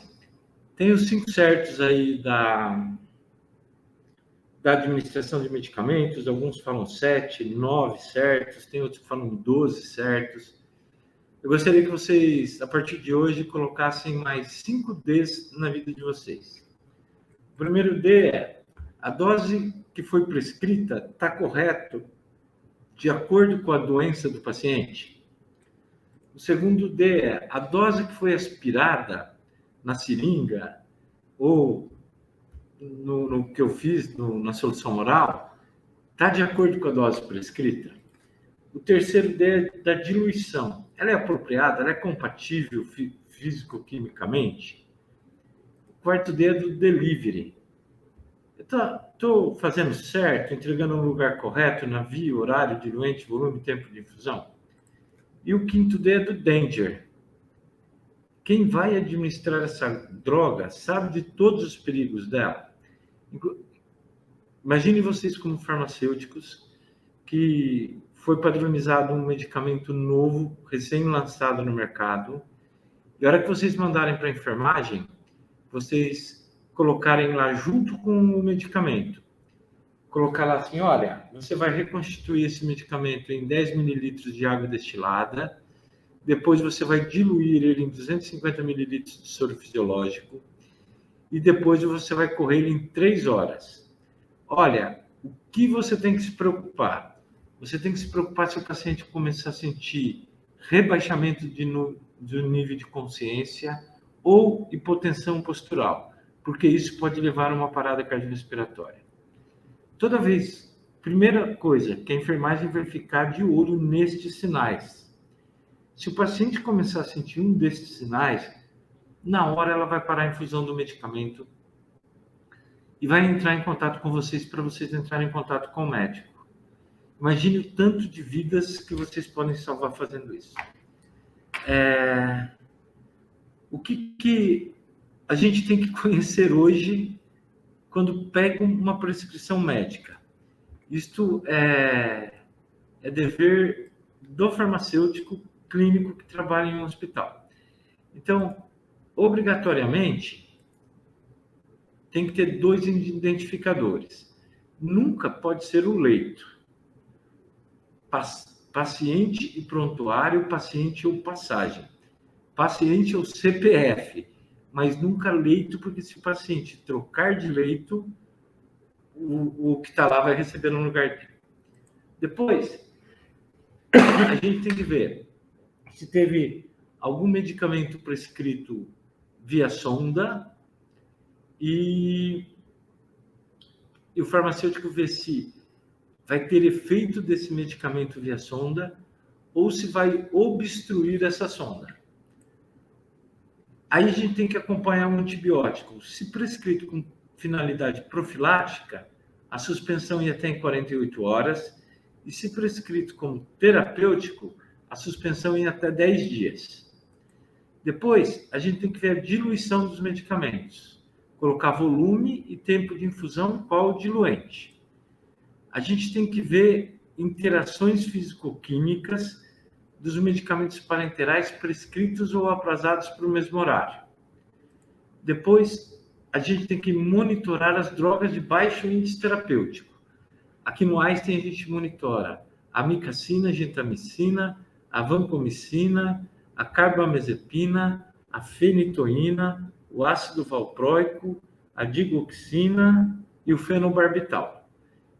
Tem os 5 certos aí da administração de medicamentos, alguns falam 7, 9 certos, tem outros que falam 12 certos. Eu gostaria que vocês, a partir de hoje, colocassem mais 5 Ds na vida de vocês. O primeiro D é: a dose que foi prescrita está correta de acordo com a doença do paciente? O segundo D é: a dose que foi aspirada na seringa ou no que eu fiz na solução oral, está de acordo com a dose prescrita? O terceiro D é da diluição. Ela é apropriada? Ela é compatível físico-quimicamente? O quarto D é do delivery. Estou fazendo certo, entregando no lugar correto, na via, horário, diluente, volume, tempo de infusão? E o quinto D é do danger. Quem vai administrar essa droga sabe de todos os perigos dela. Imagine vocês como farmacêuticos que foi padronizado um medicamento novo, recém-lançado no mercado, e a hora que vocês mandarem para a enfermagem, vocês colocarem lá junto com o medicamento, colocar lá assim: olha, você vai reconstituir esse medicamento em 10 mililitros de água destilada, depois você vai diluir ele em 250 mililitros de soro fisiológico, e depois você vai correr ele em 3 horas. Olha, o que você tem que se preocupar? Você tem que se preocupar se o paciente começar a sentir rebaixamento do nível de consciência ou hipotensão postural, porque isso pode levar a uma parada cardiorrespiratória. Toda vez, primeira coisa, que a enfermagem vai ficar de olho nestes sinais. Se o paciente começar a sentir um destes sinais, na hora ela vai parar a infusão do medicamento e vai entrar em contato com vocês para vocês entrarem em contato com o médico. Imagine o tanto de vidas que vocês podem salvar fazendo isso. O que a gente tem que conhecer hoje quando pega uma prescrição médica? Isto é dever do farmacêutico clínico que trabalha em um hospital. Então, obrigatoriamente, tem que ter 2 identificadores. Nunca pode ser o leito. Paciente e prontuário, paciente ou passagem. Paciente ou CPF, mas nunca leito, porque se o paciente trocar de leito, o que está lá vai receber no lugar dele. Depois, a gente tem que ver se teve algum medicamento prescrito via sonda e o farmacêutico vê se vai ter efeito desse medicamento via sonda ou se vai obstruir essa sonda. Aí a gente tem que acompanhar um antibiótico. Se prescrito com finalidade profilática, a suspensão ia até em 48 horas, e se prescrito como terapêutico, a suspensão ia até 10 dias. Depois, a gente tem que ver a diluição dos medicamentos, colocar volume e tempo de infusão, qual o diluente. A gente tem que ver interações físico-químicas dos medicamentos parenterais prescritos ou aprazados para o mesmo horário. Depois, a gente tem que monitorar as drogas de baixo índice terapêutico. Aqui no Einstein a gente monitora a amicacina, gentamicina, a vancomicina, a carbamazepina, a fenitoína, o ácido valproico, a digoxina e o fenobarbital.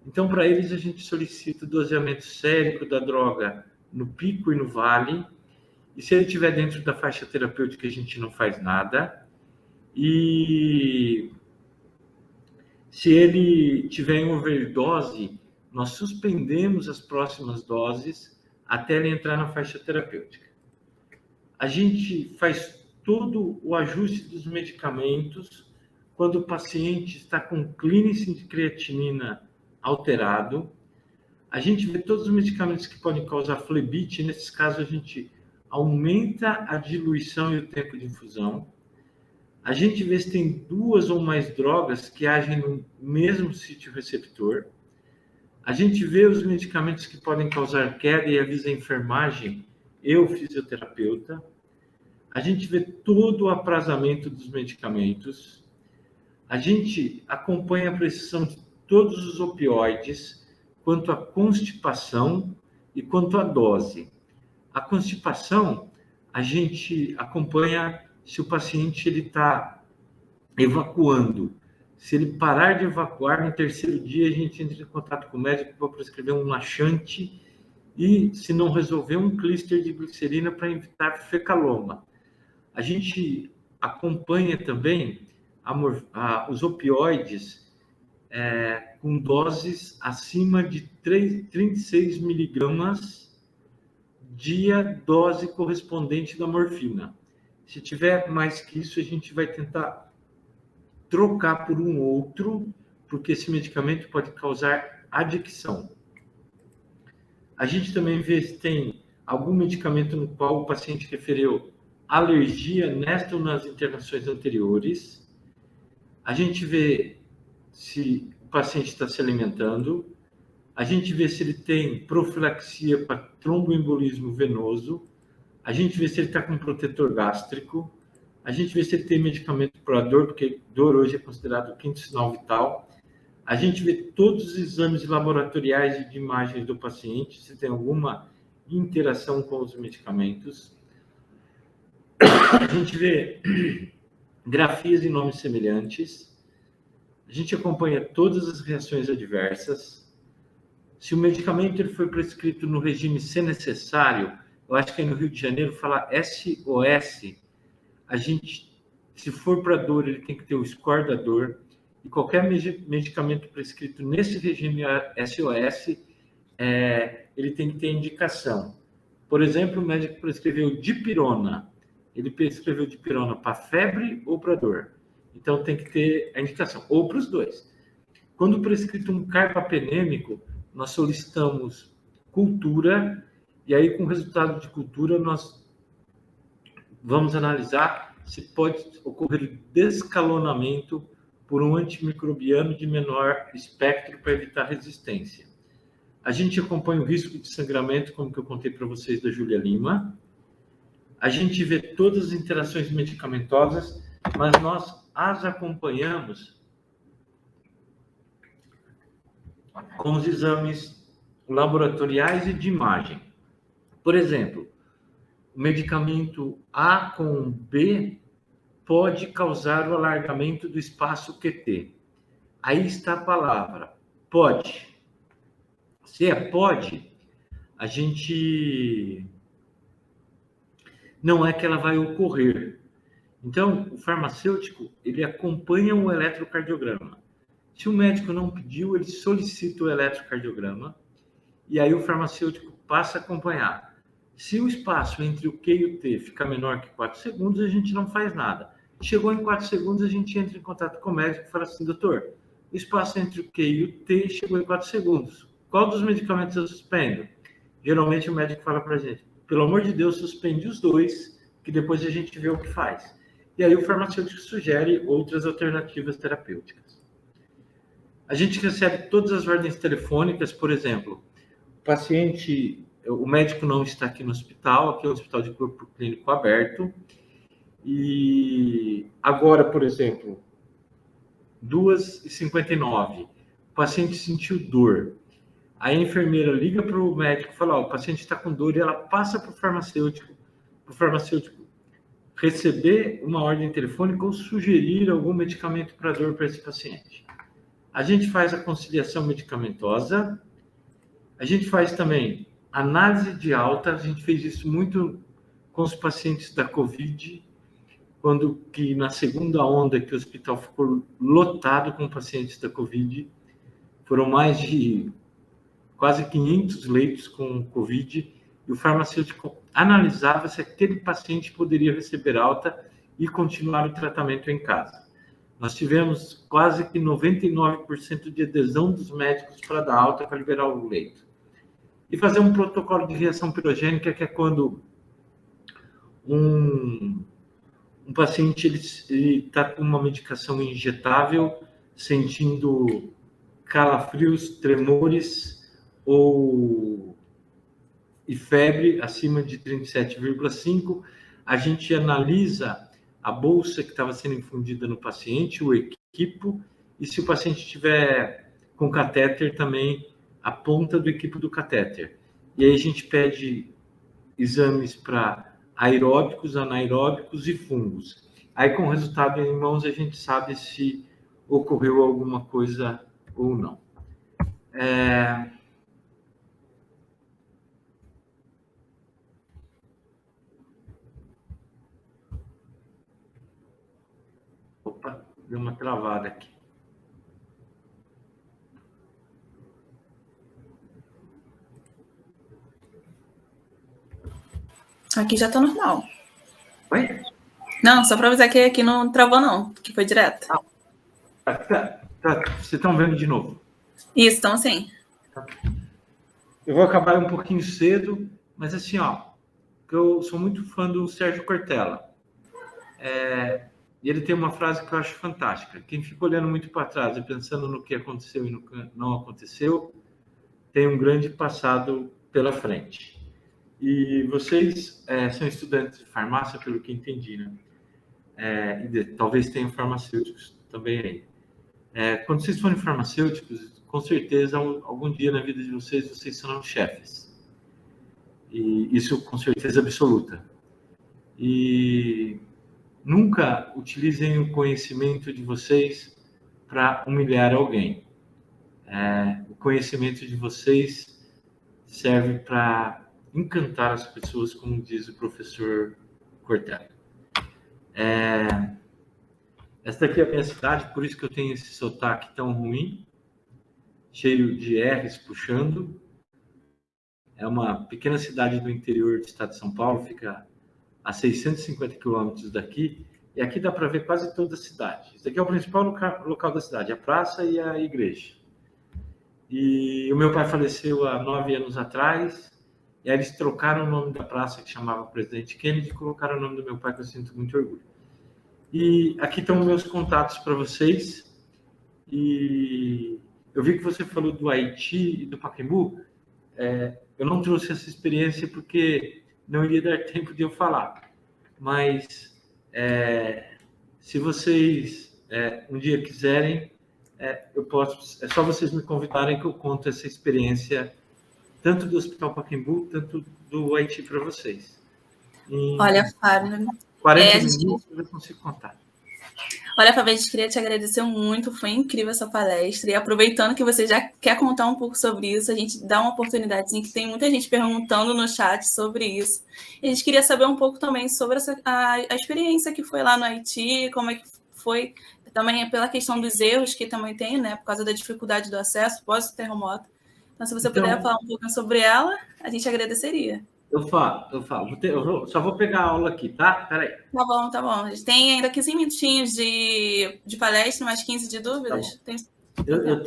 Então, para eles, a gente solicita o doseamento sérico da droga no pico e no vale, e se ele estiver dentro da faixa terapêutica, a gente não faz nada, e se ele tiver em overdose, nós suspendemos as próximas doses até ele entrar na faixa terapêutica. A gente faz todo o ajuste dos medicamentos quando o paciente está com clínice de creatinina alterado. A gente vê todos os medicamentos que podem causar flebite. Nesses casos, a gente aumenta a diluição e o tempo de infusão. A gente vê se tem 2 ou mais drogas que agem no mesmo sítio receptor. A gente vê os medicamentos que podem causar queda e avisa a enfermagem e o fisioterapeuta. A gente vê todo o aprazamento dos medicamentos. A gente acompanha a prescrição de todos os opioides, quanto à constipação e quanto à dose. A constipação, a gente acompanha se o paciente está evacuando. Se ele parar de evacuar, no 3º dia, a gente entra em contato com o médico para prescrever um laxante e, se não resolver, um clíster de glicerina para evitar fecaloma. A gente acompanha também os opioides com doses acima de 36 miligramas dia dose correspondente da morfina. Se tiver mais que isso, a gente vai tentar trocar por um outro, porque esse medicamento pode causar adicção. A gente também vê se tem algum medicamento no qual o paciente referiu alergia nesta ou nas internações anteriores. A gente vê se o paciente está se alimentando. A gente vê se ele tem profilaxia para tromboembolismo venoso. A gente vê se ele está com protetor gástrico. A gente vê se ele tem medicamento para dor, porque dor hoje é considerado o 5º sinal vital. A gente vê todos os exames laboratoriais e de imagens do paciente, se tem alguma interação com os medicamentos. A gente vê grafias e nomes semelhantes. A gente acompanha todas as reações adversas. Se o medicamento ele foi prescrito no regime se necessário, eu acho que aí no Rio de Janeiro fala SOS. A gente, se for para dor, ele tem que ter o score da dor. E qualquer medicamento prescrito nesse regime SOS, ele tem que ter indicação. Por exemplo, o médico prescreveu dipirona. Ele prescreveu dipirona para febre ou para dor. Então, tem que ter a indicação, ou para os dois. Quando prescrito um carbapenêmico, nós solicitamos cultura, e aí, com o resultado de cultura, nós vamos analisar se pode ocorrer descalonamento por um antimicrobiano de menor espectro para evitar resistência. A gente acompanha o risco de sangramento, como que eu contei para vocês da Júlia Lima. A gente vê todas as interações medicamentosas, mas nós as acompanhamos com os exames laboratoriais e de imagem. Por exemplo, o medicamento A com B pode causar o alargamento do espaço QT. Aí está a palavra, pode. Se pode, a gente não é que ela vai ocorrer. Então, o farmacêutico, ele acompanha o eletrocardiograma. Se o médico não pediu, ele solicita o eletrocardiograma e aí o farmacêutico passa a acompanhar. Se o espaço entre o Q e o T fica menor que 4 segundos, a gente não faz nada. Chegou em 4 segundos, a gente entra em contato com o médico e fala assim, doutor, o espaço entre o Q e o T chegou em 4 segundos. Qual dos medicamentos eu suspendo? Geralmente o médico fala para a gente, pelo amor de Deus, suspende os dois, que depois a gente vê o que faz. E aí o farmacêutico sugere outras alternativas terapêuticas. A gente recebe todas as ordens telefônicas, por exemplo, o médico não está aqui no hospital, aqui é um hospital de corpo clínico aberto, e agora, por exemplo, 2h59, o paciente sentiu dor. A enfermeira liga para o médico e fala, o paciente está com dor, e ela passa para o farmacêutico receber uma ordem telefônica ou sugerir algum medicamento para dor para esse paciente. A gente faz a conciliação medicamentosa, a gente faz também análise de alta, a gente fez isso muito com os pacientes da Covid, quando que na segunda onda que o hospital ficou lotado com pacientes da Covid, foram mais de quase 500 leitos com Covid, e o farmacêutico analisava se aquele paciente poderia receber alta e continuar o tratamento em casa. Nós tivemos quase que 99% de adesão dos médicos para dar alta, para liberar o leito. E fazer um protocolo de reação pirogênica, que é quando um paciente ele está com uma medicação injetável, sentindo calafrios, tremores e febre acima de 37,5. A gente analisa a bolsa que estava sendo infundida no paciente, o equipo, e se o paciente estiver com catéter também, a ponta do equipo do catéter. E aí a gente pede exames para aeróbicos, anaeróbicos e fungos. Aí com o resultado em mãos a gente sabe se ocorreu alguma coisa ou não. Opa, deu uma travada aqui. Aqui já tá normal. Oi? Não, só para avisar que aqui não travou, não, que foi direto. Vocês estão vendo de novo? Isso, então sim. Eu vou acabar um pouquinho cedo, mas assim, eu sou muito fã do Sérgio Cortella. E ele tem uma frase que eu acho fantástica. Quem fica olhando muito para trás e pensando no que aconteceu e no que não aconteceu, tem um grande passado pela frente. E vocês são estudantes de farmácia, pelo que entendi, né? Talvez tenham farmacêuticos também aí. Quando vocês forem farmacêuticos, com certeza, algum dia na vida de vocês serão chefes. E isso com certeza absoluta. E nunca utilizem o conhecimento de vocês para humilhar alguém. O conhecimento de vocês serve para encantar as pessoas, como diz o professor Cortella. Esta aqui é a minha cidade, por isso que eu tenho esse sotaque tão ruim, cheio de R's puxando. É uma pequena cidade do interior do estado de São Paulo, fica a 650 quilômetros daqui, e aqui dá para ver quase toda a cidade. Isso aqui é o principal local da cidade, a praça e a igreja. E o meu pai faleceu há 9 anos atrás, e aí eles trocaram o nome da praça, que chamava Presidente Kennedy, e colocaram o nome do meu pai, que eu sinto muito orgulho. E aqui estão meus contatos para vocês. E eu vi que você falou do Haiti e do Pacaembu. Eu não trouxe essa experiência porque não iria dar tempo de eu falar. Mas se vocês um dia quiserem, eu posso. É só vocês me convidarem que eu conto essa experiência tanto do Hospital Pacaembu, tanto do Haiti para vocês. Olha, Fábio, 40 minutos eu consigo contar. Olha, Fábio, a gente queria te agradecer muito, foi incrível essa palestra, e aproveitando que você já quer contar um pouco sobre isso, a gente dá uma oportunidade, que tem muita gente perguntando no chat sobre isso, e a gente queria saber um pouco também sobre a experiência que foi lá no Haiti, como é que foi, também pela questão dos erros que também tem, né, por causa da dificuldade do acesso pós-terremoto. Então, se você puder falar um pouco sobre ela, a gente agradeceria. Eu falo. Só vou pegar a aula aqui, tá? Peraí. Tá bom. A gente tem ainda 15 minutinhos de palestra, mais 15 de dúvidas. Tá eu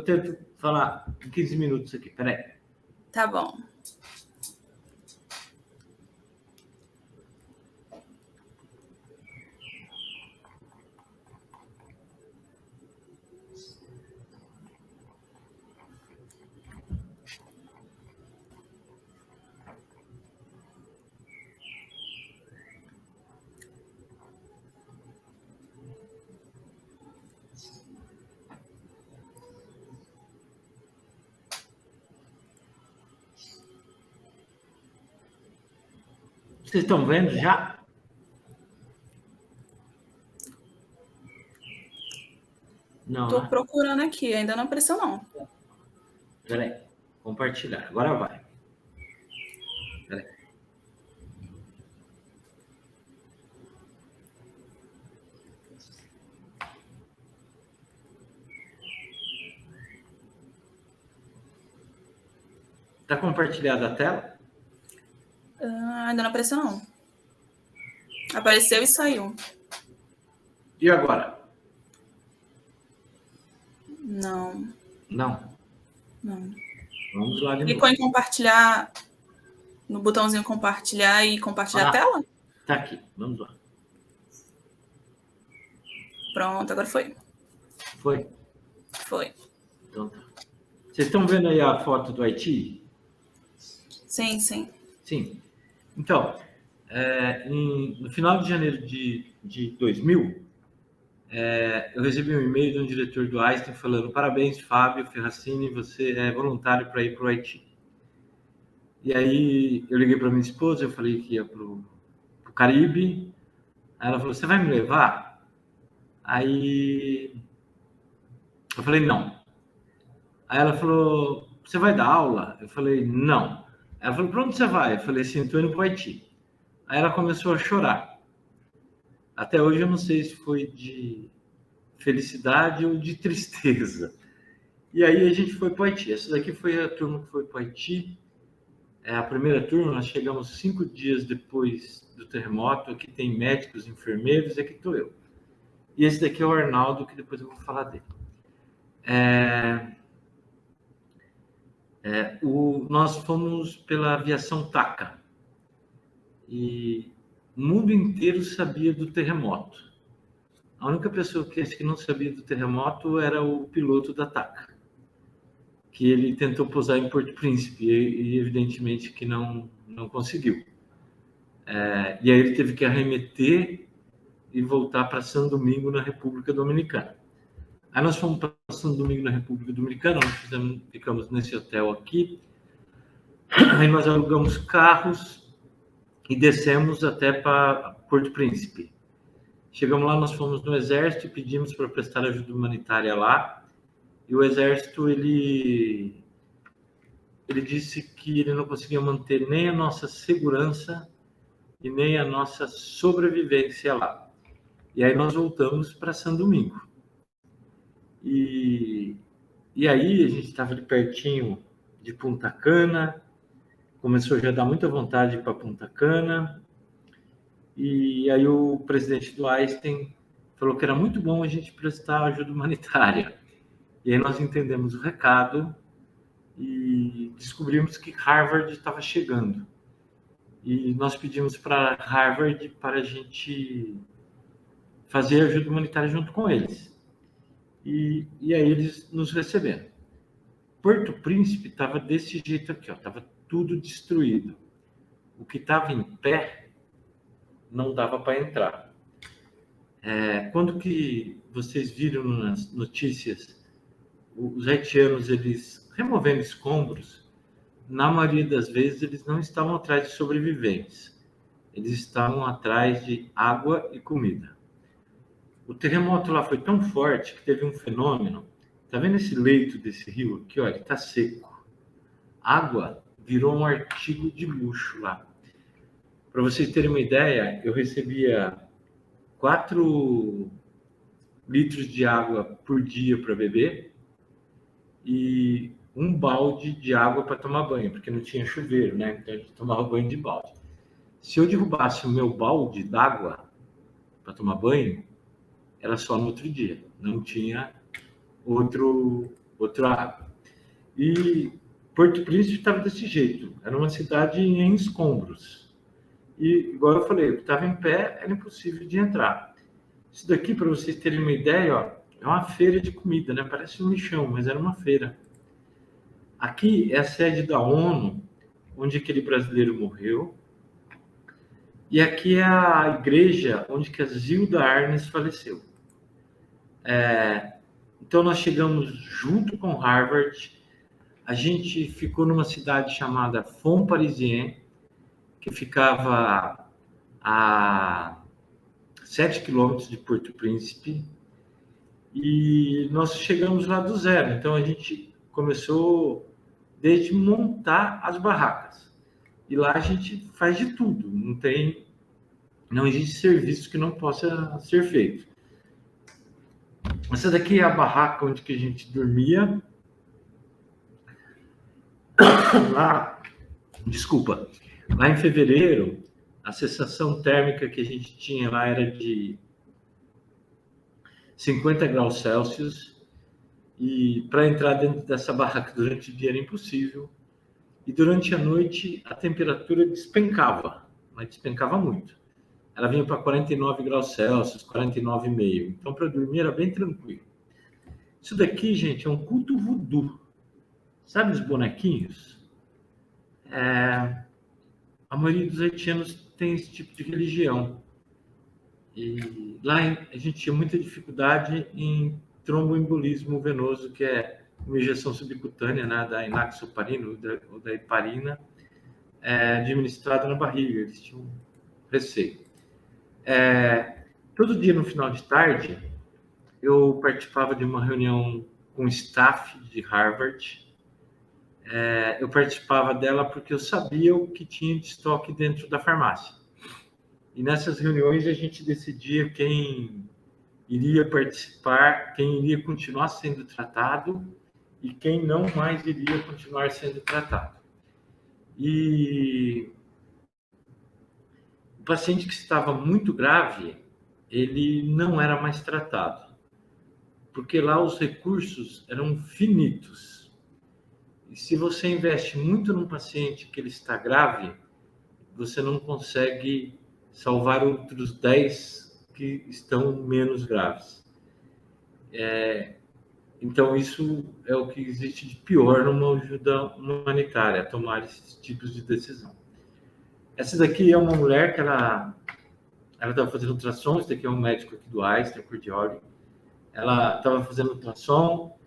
tento falar 15 minutos aqui, peraí. Tá bom. Vocês estão vendo já? Não. Estou procurando aqui, ainda não apareceu, não. Peraí. Compartilhar. Agora vai. Peraí. Está compartilhada a tela? Ainda não apareceu, não. Apareceu e saiu. E agora? Não. Não. Vamos lá de Clicou novo. em compartilhar, no botãozinho compartilhar e compartilhar a tela? Tá aqui, vamos lá. Pronto, agora foi. Foi? Foi. Então tá. Vocês estão vendo aí a foto do Haiti? Sim. Sim. Então, no final de janeiro de 2000, eu recebi um e-mail de um diretor do Einstein falando: parabéns, Fábio Ferracini, você é voluntário para ir para o Haiti. E aí eu liguei para minha esposa, eu falei que ia para o Caribe. Aí ela falou: você vai me levar? Aí eu falei: não. Aí ela falou: você vai dar aula? Eu falei: não. Ela falou: para onde você vai? Eu falei assim: estou indo para o Haiti. Aí ela começou a chorar. Até hoje eu não sei se foi de felicidade ou de tristeza. E aí a gente foi para o Haiti. Essa daqui foi a turma que foi para o Haiti. A primeira turma, nós chegamos 5 dias depois do terremoto. Aqui tem médicos, enfermeiros, e aqui estou eu. E esse daqui é o Arnaldo, que depois eu vou falar dele. Nós fomos pela aviação TACA. E o mundo inteiro sabia do terremoto. A única pessoa que não sabia do terremoto era o piloto da TACA, que ele tentou pousar em Porto Príncipe e evidentemente que não conseguiu. E aí ele teve que arremeter e voltar para São Domingo, na República Dominicana. Aí nós fomos para São Domingo, na República Dominicana, nós ficamos nesse hotel aqui, aí nós alugamos carros e descemos até para Porto Príncipe. Chegamos lá, nós fomos no Exército e pedimos para prestar ajuda humanitária lá. E o Exército, ele disse que ele não conseguia manter nem a nossa segurança e nem a nossa sobrevivência lá. E aí nós voltamos para São Domingo. E aí a gente estava ali pertinho de Punta Cana, começou já a dar muita vontade para Punta Cana. E aí o presidente do Einstein falou que era muito bom a gente prestar ajuda humanitária. E aí nós entendemos o recado e descobrimos que Harvard estava chegando. E nós pedimos para Harvard para a gente fazer ajuda humanitária junto com eles. E aí eles nos receberam. Porto Príncipe estava desse jeito aqui, estava tudo destruído. O que estava em pé não dava para entrar. Quando que vocês viram nas notícias os haitianos, eles removendo escombros, na maioria das vezes eles não estavam atrás de sobreviventes, eles estavam atrás de água e comida. O terremoto lá foi tão forte que teve um fenômeno. Tá vendo esse leito desse rio aqui? Olha, está seco. Água virou um artigo de luxo lá. Para vocês terem uma ideia, eu recebia 4 litros de água por dia para beber e um balde de água para tomar banho, porque não tinha chuveiro, né? Então a gente tomava banho de balde. Se eu derrubasse o meu balde d'água para tomar banho, era só no outro dia, não tinha outra água. E Porto Príncipe estava desse jeito, era uma cidade em escombros. E, igual eu falei, o que estava em pé era impossível de entrar. Isso daqui, para vocês terem uma ideia, é uma feira de comida, né? Parece um lixão, mas era uma feira. Aqui é a sede da ONU, onde aquele brasileiro morreu. E aqui é a igreja onde que a Zilda Arnes faleceu. Então, nós chegamos junto com Harvard. A gente ficou numa cidade chamada Font-Parisien, que ficava a 7 quilômetros de Porto Príncipe. E nós chegamos lá do zero. Então, a gente começou desde montar as barracas. E lá a gente faz de tudo. Não existe serviço que não possa ser feito. Essa daqui é a barraca onde que a gente dormia. Lá, desculpa, lá em fevereiro, a sensação térmica que a gente tinha lá era de 50 graus Celsius, e para entrar dentro dessa barraca durante o dia era impossível. E durante a noite a temperatura despencava, mas despencava muito. Ela vinha para 49 graus Celsius, 49,5. Então, para dormir era bem tranquilo. Isso daqui, gente, é um culto voodoo. Sabe os bonequinhos? A maioria dos haitianos tem esse tipo de religião. E lá a gente tinha muita dificuldade em tromboembolismo venoso, que é uma injeção subcutânea, né, da inaxaparina ou da heparina, administrada na barriga. Eles tinham receio. Todo dia no final de tarde eu participava de uma reunião com o staff de Harvard. Eu participava dela porque eu sabia o que tinha de estoque dentro da farmácia. E nessas reuniões a gente decidia quem iria participar, quem iria continuar sendo tratado e quem não mais iria continuar sendo tratado. E o paciente que estava muito grave, ele não era mais tratado, porque lá os recursos eram finitos. E se você investe muito num paciente que ele está grave, você não consegue salvar outros 10 que estão menos graves. Então, isso é o que existe de pior numa ajuda humanitária, tomar esses tipos de decisão. Essa daqui é uma mulher que ela estava fazendo ultrassom. Esse daqui é um médico aqui do Einstein, Cordioli. Ela estava fazendo ultrassom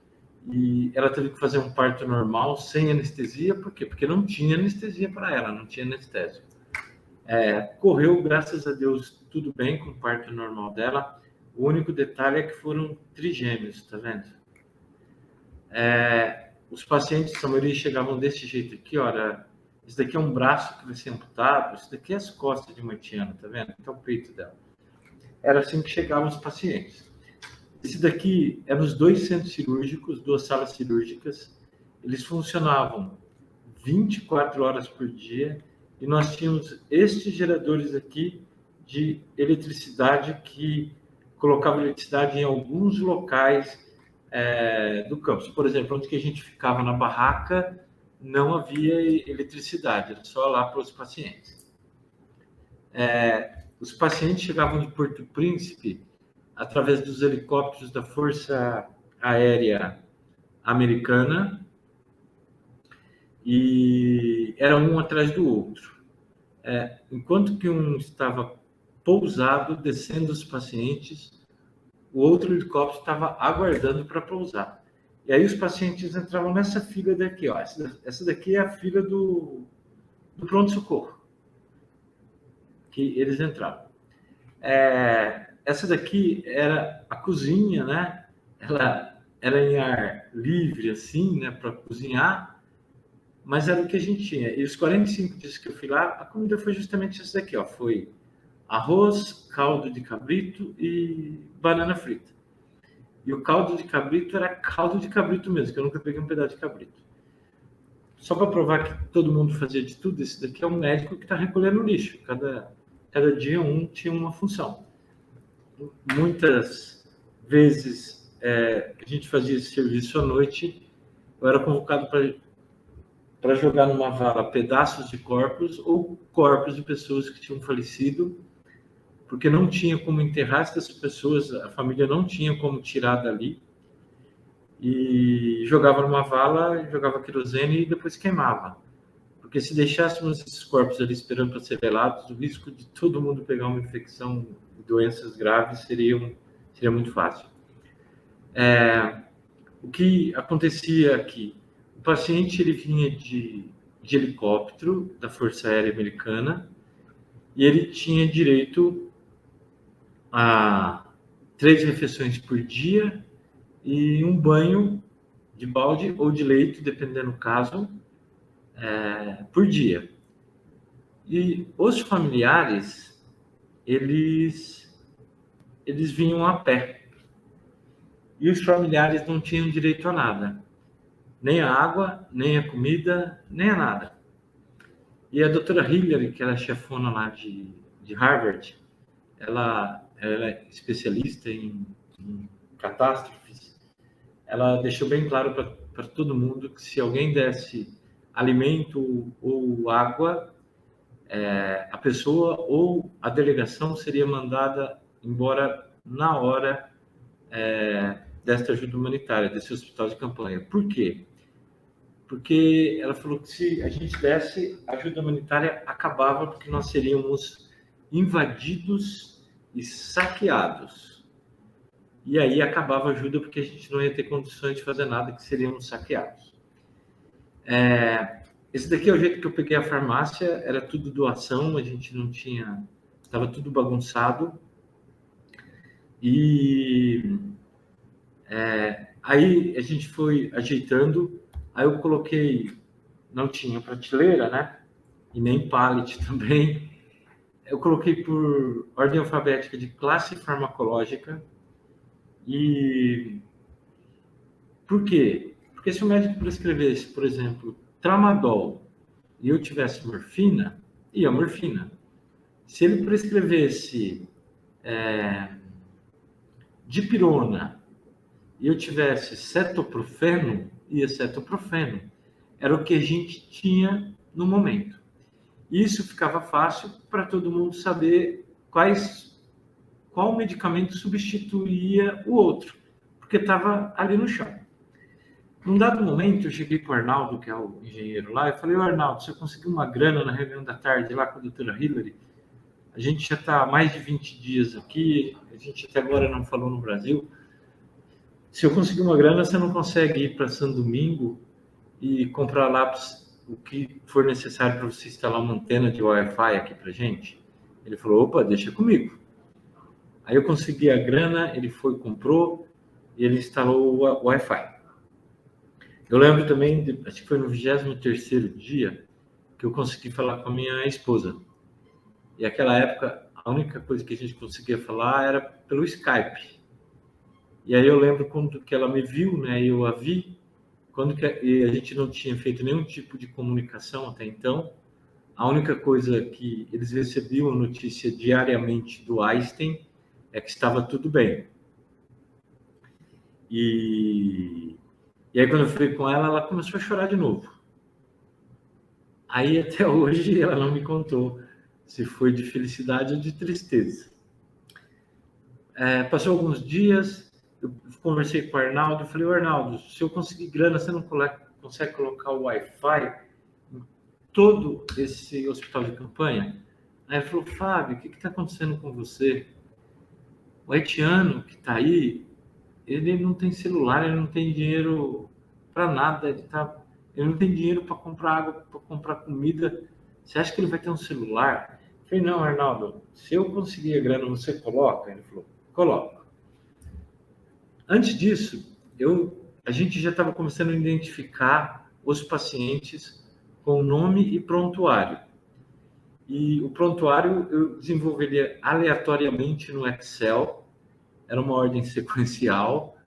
e ela teve que fazer um parto normal, sem anestesia. Por quê? Porque não tinha anestesia para ela, não tinha anestésico. Correu, graças a Deus, tudo bem com o parto normal dela. O único detalhe é que foram trigêmeos, tá vendo? Os pacientes, a maioria, chegavam desse jeito aqui, olha. Esse daqui é um braço que vai ser amputado, esse daqui é as costas de uma haitiana, tá vendo? Então, o peito dela. Era assim que chegavam os pacientes. Esse daqui eram os 2 centros cirúrgicos, 2 salas cirúrgicas. Eles funcionavam 24 horas por dia e nós tínhamos estes geradores aqui de eletricidade que colocavam eletricidade em alguns locais do campus. Por exemplo, onde que a gente ficava na barraca, não havia eletricidade, era só lá para os pacientes. Os pacientes chegavam de Porto Príncipe através dos helicópteros da Força Aérea Americana e era um atrás do outro. Enquanto que um estava pousado, descendo os pacientes, o outro helicóptero estava aguardando para pousar. E aí os pacientes entravam nessa fila daqui, ó. Essa daqui é a fila do pronto-socorro, que eles entravam. Essa daqui era a cozinha, né? Ela era em ar livre, assim, né, para cozinhar, mas era o que a gente tinha. E os 45 dias que eu fui lá, a comida foi justamente essa daqui, ó. Foi arroz, caldo de cabrito e banana frita. E o caldo de cabrito era caldo de cabrito mesmo, que eu nunca peguei um pedaço de cabrito. Só para provar que todo mundo fazia de tudo, esse daqui é um médico que está recolhendo lixo. Cada dia um tinha uma função. Muitas vezes a gente fazia esse serviço à noite. Eu era convocado para jogar numa vala pedaços de corpos ou corpos de pessoas que tinham falecido, porque não tinha como enterrar essas pessoas, a família não tinha como tirar dali, e jogava numa vala, jogava querosene e depois queimava. Porque se deixássemos esses corpos ali esperando para ser velados, o risco de todo mundo pegar uma infecção e doenças graves seria muito fácil. O que acontecia aqui? O paciente ele vinha de helicóptero da Força Aérea Americana e ele tinha direito a 3 refeições por dia e um banho de balde ou de leito, dependendo do caso, por dia. E os familiares, eles vinham a pé. E os familiares não tinham direito a nada. nem a água, nem a comida, nem a nada. E a doutora Hillary, que ela é chefona lá de Harvard, ela é especialista em catástrofes, ela deixou bem claro para todo mundo que se alguém desse alimento ou água, a pessoa ou a delegação seria mandada embora na hora desta ajuda humanitária, desse hospital de campanha. Por quê? Porque ela falou que se a gente desse ajuda humanitária, acabava porque nós seríamos invadidos e saqueados. E aí acabava a ajuda porque a gente não ia ter condições de fazer nada, que seríamos saqueados. Esse daqui é o jeito que eu peguei a farmácia, era tudo doação, a gente não tinha... Estava tudo bagunçado. E aí a gente foi ajeitando, aí eu coloquei... Não tinha prateleira, né? E nem pallet também. Eu coloquei por ordem alfabética de classe farmacológica. E por quê? Porque se o médico prescrevesse, por exemplo, tramadol e eu tivesse morfina, ia morfina. Se ele prescrevesse dipirona e eu tivesse cetoprofeno, ia cetoprofeno. Era o que a gente tinha no momento. Isso ficava fácil para todo mundo saber qual medicamento substituía o outro, porque estava ali no chão. Num dado momento, eu cheguei para o Arnaldo, que é o engenheiro lá, e falei: Arnaldo, se eu conseguir uma grana na reunião da tarde lá com a doutora Hillary, a gente já está há mais de 20 dias aqui, a gente até agora não falou no Brasil. Se eu conseguir uma grana, você não consegue ir para São Domingo e comprar lá o que for necessário para você instalar uma antena de Wi-Fi aqui para gente? Ele falou: opa, deixa comigo. Aí eu consegui a grana, ele foi, comprou e ele instalou o Wi-Fi. Eu lembro também, acho que foi no 23º dia, que eu consegui falar com a minha esposa. E naquela época, a única coisa que a gente conseguia falar era pelo Skype. E aí eu lembro quando que ela me viu, né, eu a vi, e a gente não tinha feito nenhum tipo de comunicação até então. A única coisa que eles recebiam a notícia diariamente do Einstein é que estava tudo bem. E aí, quando eu fui com ela, ela começou a chorar de novo. Aí, até hoje, ela não me contou se foi de felicidade ou de tristeza. Passou alguns dias, eu conversei com o Arnaldo, falei: Arnaldo, se eu conseguir grana, você não consegue colocar o Wi-Fi em todo esse hospital de campanha? Aí ele falou: Fábio, o que está acontecendo com você? O haitiano que está aí, ele não tem celular, ele não tem dinheiro para nada, ele não tem dinheiro para comprar água, para comprar comida. Você acha que ele vai ter um celular? Eu falei: não, Arnaldo, se eu conseguir a grana, você coloca? Ele falou: coloco. Antes disso, a gente já estava começando a identificar os pacientes com nome e prontuário. E o prontuário eu desenvolveria aleatoriamente no Excel, era uma ordem sequencial.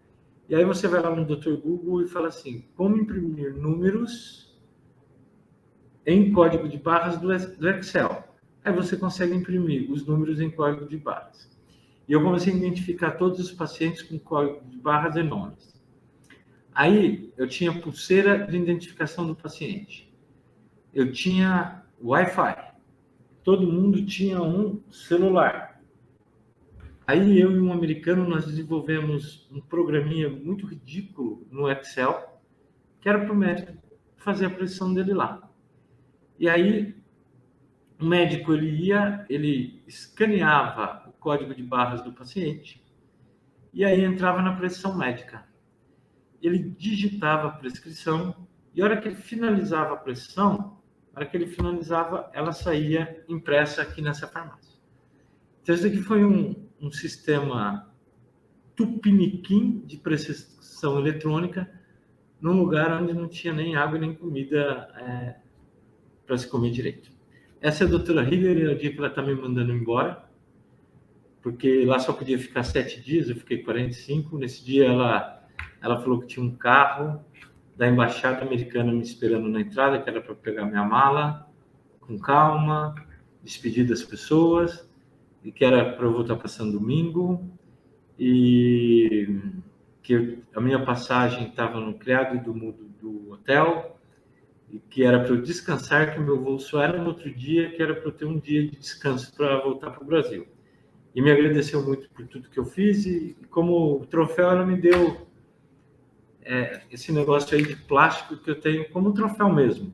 E aí você vai lá no Dr. Google e fala assim: como imprimir números em código de barras do Excel. Aí você consegue imprimir os números em código de barras. E eu comecei a identificar todos os pacientes com código de barras e nomes. Aí eu tinha pulseira de identificação do paciente. Eu tinha Wi-Fi. Todo mundo tinha um celular. Aí eu e um americano, nós desenvolvemos um programinha muito ridículo no Excel, que era para o médico fazer a prescrição dele lá. E aí o médico ele escaneava o código de barras do paciente e aí entrava na prescrição médica. Ele digitava a prescrição e a hora que ele finalizava a prescrição, ela saía impressa aqui nessa farmácia. Então, isso aqui foi um sistema tupiniquim de prescrição eletrônica num lugar onde não tinha nem água nem comida para se comer direito. Essa é a doutora Hillary, é o dia que ela está me mandando embora, porque lá só podia ficar 7 dias, eu fiquei 45. Nesse dia ela falou que tinha um carro da embaixada americana me esperando na entrada, que era para pegar minha mala, com calma, despedir das pessoas, e que era para eu voltar para São Domingo, e que a minha passagem estava no criado do mudo do hotel, e que era para eu descansar, que o meu voo só era no outro dia, que era para eu ter um dia de descanso para voltar para o Brasil. E me agradeceu muito por tudo que eu fiz, e como troféu ela me deu esse negócio aí de plástico que eu tenho como troféu mesmo,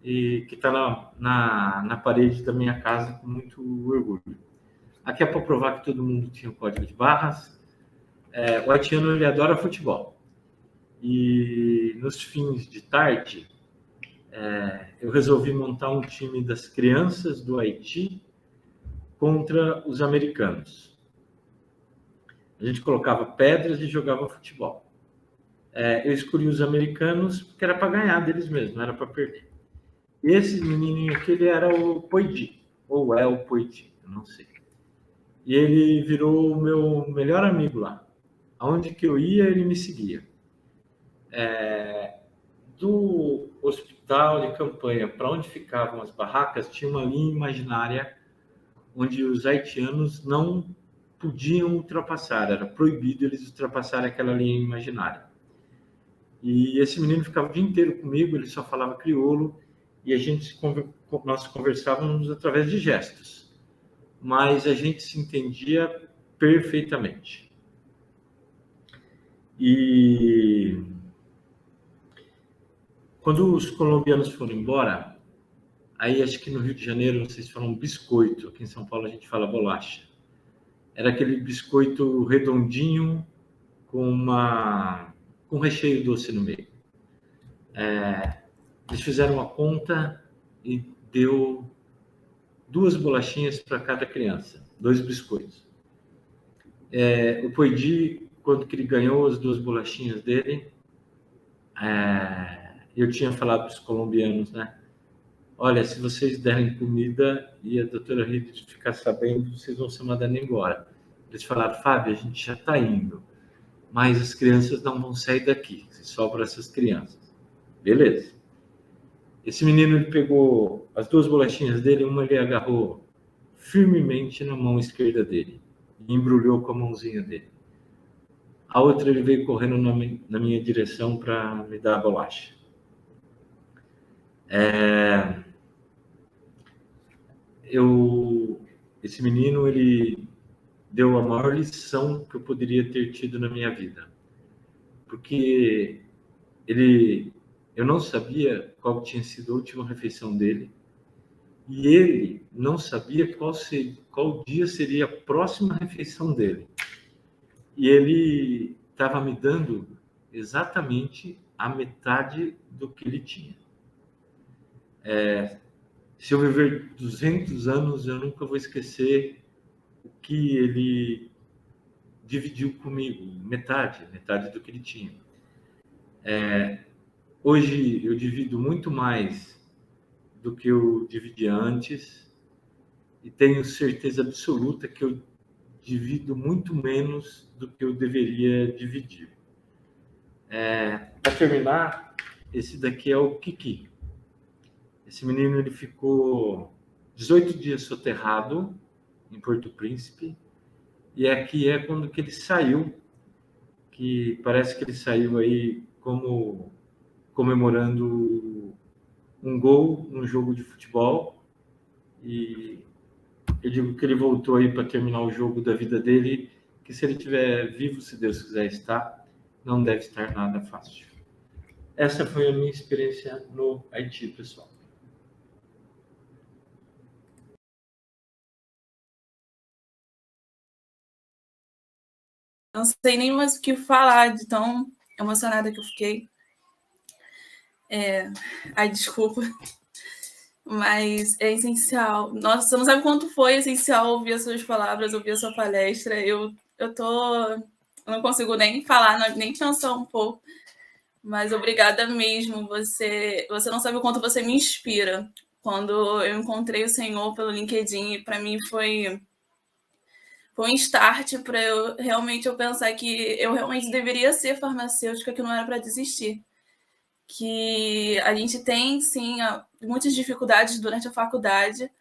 e que está na parede da minha casa com muito orgulho. Aqui é para provar que todo mundo tinha um código de barras. O haitiano, ele adora futebol. E nos fins de tarde, eu resolvi montar um time das crianças do Haiti contra os americanos. A gente colocava pedras e jogava futebol. Eu escolhi os americanos porque era para ganhar deles mesmo, não era para perder. Esse menininho aqui, ele era o Poidi, ou é o Poidi, eu não sei. E ele virou o meu melhor amigo lá. Aonde que eu ia, ele me seguia. Do hospital de campanha para onde ficavam as barracas, tinha uma linha imaginária onde os haitianos não podiam ultrapassar, era proibido eles ultrapassarem aquela linha imaginária. E esse menino ficava o dia inteiro comigo, ele só falava crioulo, e nós conversávamos através de gestos, mas a gente se entendia perfeitamente. E quando os colombianos foram embora, aí acho que no Rio de Janeiro vocês falam biscoito, aqui em São Paulo a gente fala bolacha. Era aquele biscoito redondinho com recheio doce no meio. Eles fizeram a conta e deu 2 bolachinhas para cada criança, 2 biscoitos. O Poidi, quando que ele ganhou as 2 bolachinhas dele, eu tinha falado para os colombianos, né? Olha, se vocês derem comida e a doutora Rita ficar sabendo, vocês vão ser mandados embora. Eles falaram, Fábio, a gente já está indo, mas as crianças não vão sair daqui, só para essas crianças. Beleza. Esse menino, ele pegou as 2 bolachinhas dele, uma ele agarrou firmemente na mão esquerda dele e embrulhou com a mãozinha dele. A outra ele veio correndo na minha direção para me dar a bolacha. Esse menino, ele deu a maior lição que eu poderia ter tido na minha vida. Porque eu não sabia qual tinha sido a última refeição dele, e ele não sabia qual dia seria a próxima refeição dele. E ele estava me dando exatamente a metade do que ele tinha. Se eu viver 200 anos, eu nunca vou esquecer o que ele dividiu comigo, metade do que ele tinha. Hoje eu divido muito mais do que eu dividia antes, e tenho certeza absoluta que eu divido muito menos do que eu deveria dividir. Para terminar, esse daqui é o Kiki. Esse menino, ele ficou 18 dias soterrado em Porto Príncipe, e aqui é quando que ele saiu, que parece que ele saiu aí como comemorando um gol num jogo de futebol, e eu digo que ele voltou aí para terminar o jogo da vida dele, que se ele estiver vivo, se Deus quiser estar, não deve estar nada fácil. Essa foi a minha experiência no Haiti, pessoal. Não sei nem mais o que falar de tão emocionada que eu fiquei. Ai, desculpa. Mas é essencial. Nossa, você não sabe quanto foi essencial ouvir as suas palavras, ouvir a sua palestra. Eu não consigo nem falar, nem pensar um pouco. Mas obrigada mesmo. Você não sabe o quanto você me inspira. Quando eu encontrei o Senhor pelo LinkedIn, para mim foi um start para eu pensar que eu realmente deveria ser farmacêutica, que não era para desistir. que a gente tem, sim, muitas dificuldades durante a faculdade,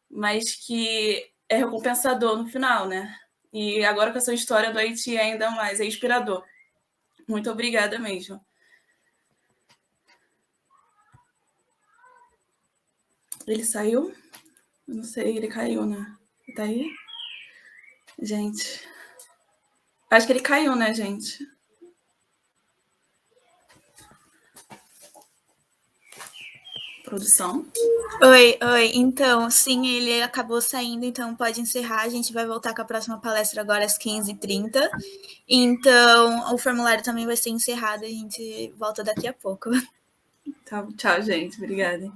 mas que é recompensador no final, né? E agora com essa história do Haiti ainda mais, é inspirador. Muito obrigada mesmo. Ele saiu? Eu não sei, ele caiu, né? Tá aí? Gente. Acho que ele caiu, né, gente? Produção. Oi. Então, sim, ele acabou saindo, então pode encerrar. A gente vai voltar com a próxima palestra agora às 15h30. Então, o formulário também vai ser encerrado. A gente volta daqui a pouco. Tá, tchau, gente. Obrigada.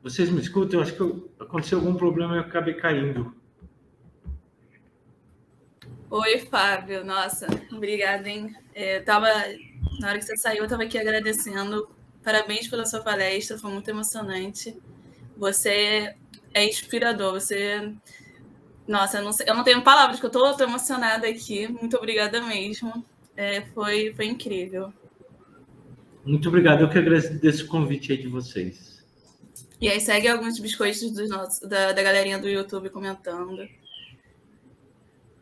Vocês me escutam? Eu acho que aconteceu algum problema e eu acabei caindo. Oi, Fábio. Nossa, obrigada, hein? Na hora que você saiu, eu estava aqui agradecendo. Parabéns pela sua palestra, foi muito emocionante. Você é inspirador. Nossa, eu não tenho palavras, que eu tô emocionada aqui. Muito obrigada mesmo. Foi incrível. Muito obrigado. Eu que agradeço o convite aí de vocês. E aí segue alguns biscoitos da galerinha do YouTube comentando.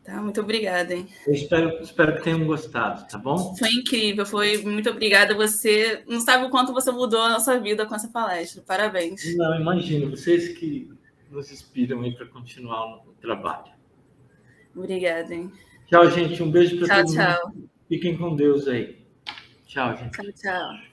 Tá, muito obrigada, hein? Eu espero que tenham gostado, tá bom? Foi incrível, muito obrigada. Você não sabe o quanto você mudou a nossa vida com essa palestra. Parabéns. Não, imagino. Vocês que nos inspiram aí para continuar o trabalho. Obrigada, hein? Tchau, gente. Um beijo para todo mundo. Tchau. Fiquem com Deus aí. Tchau, gente. Tchau.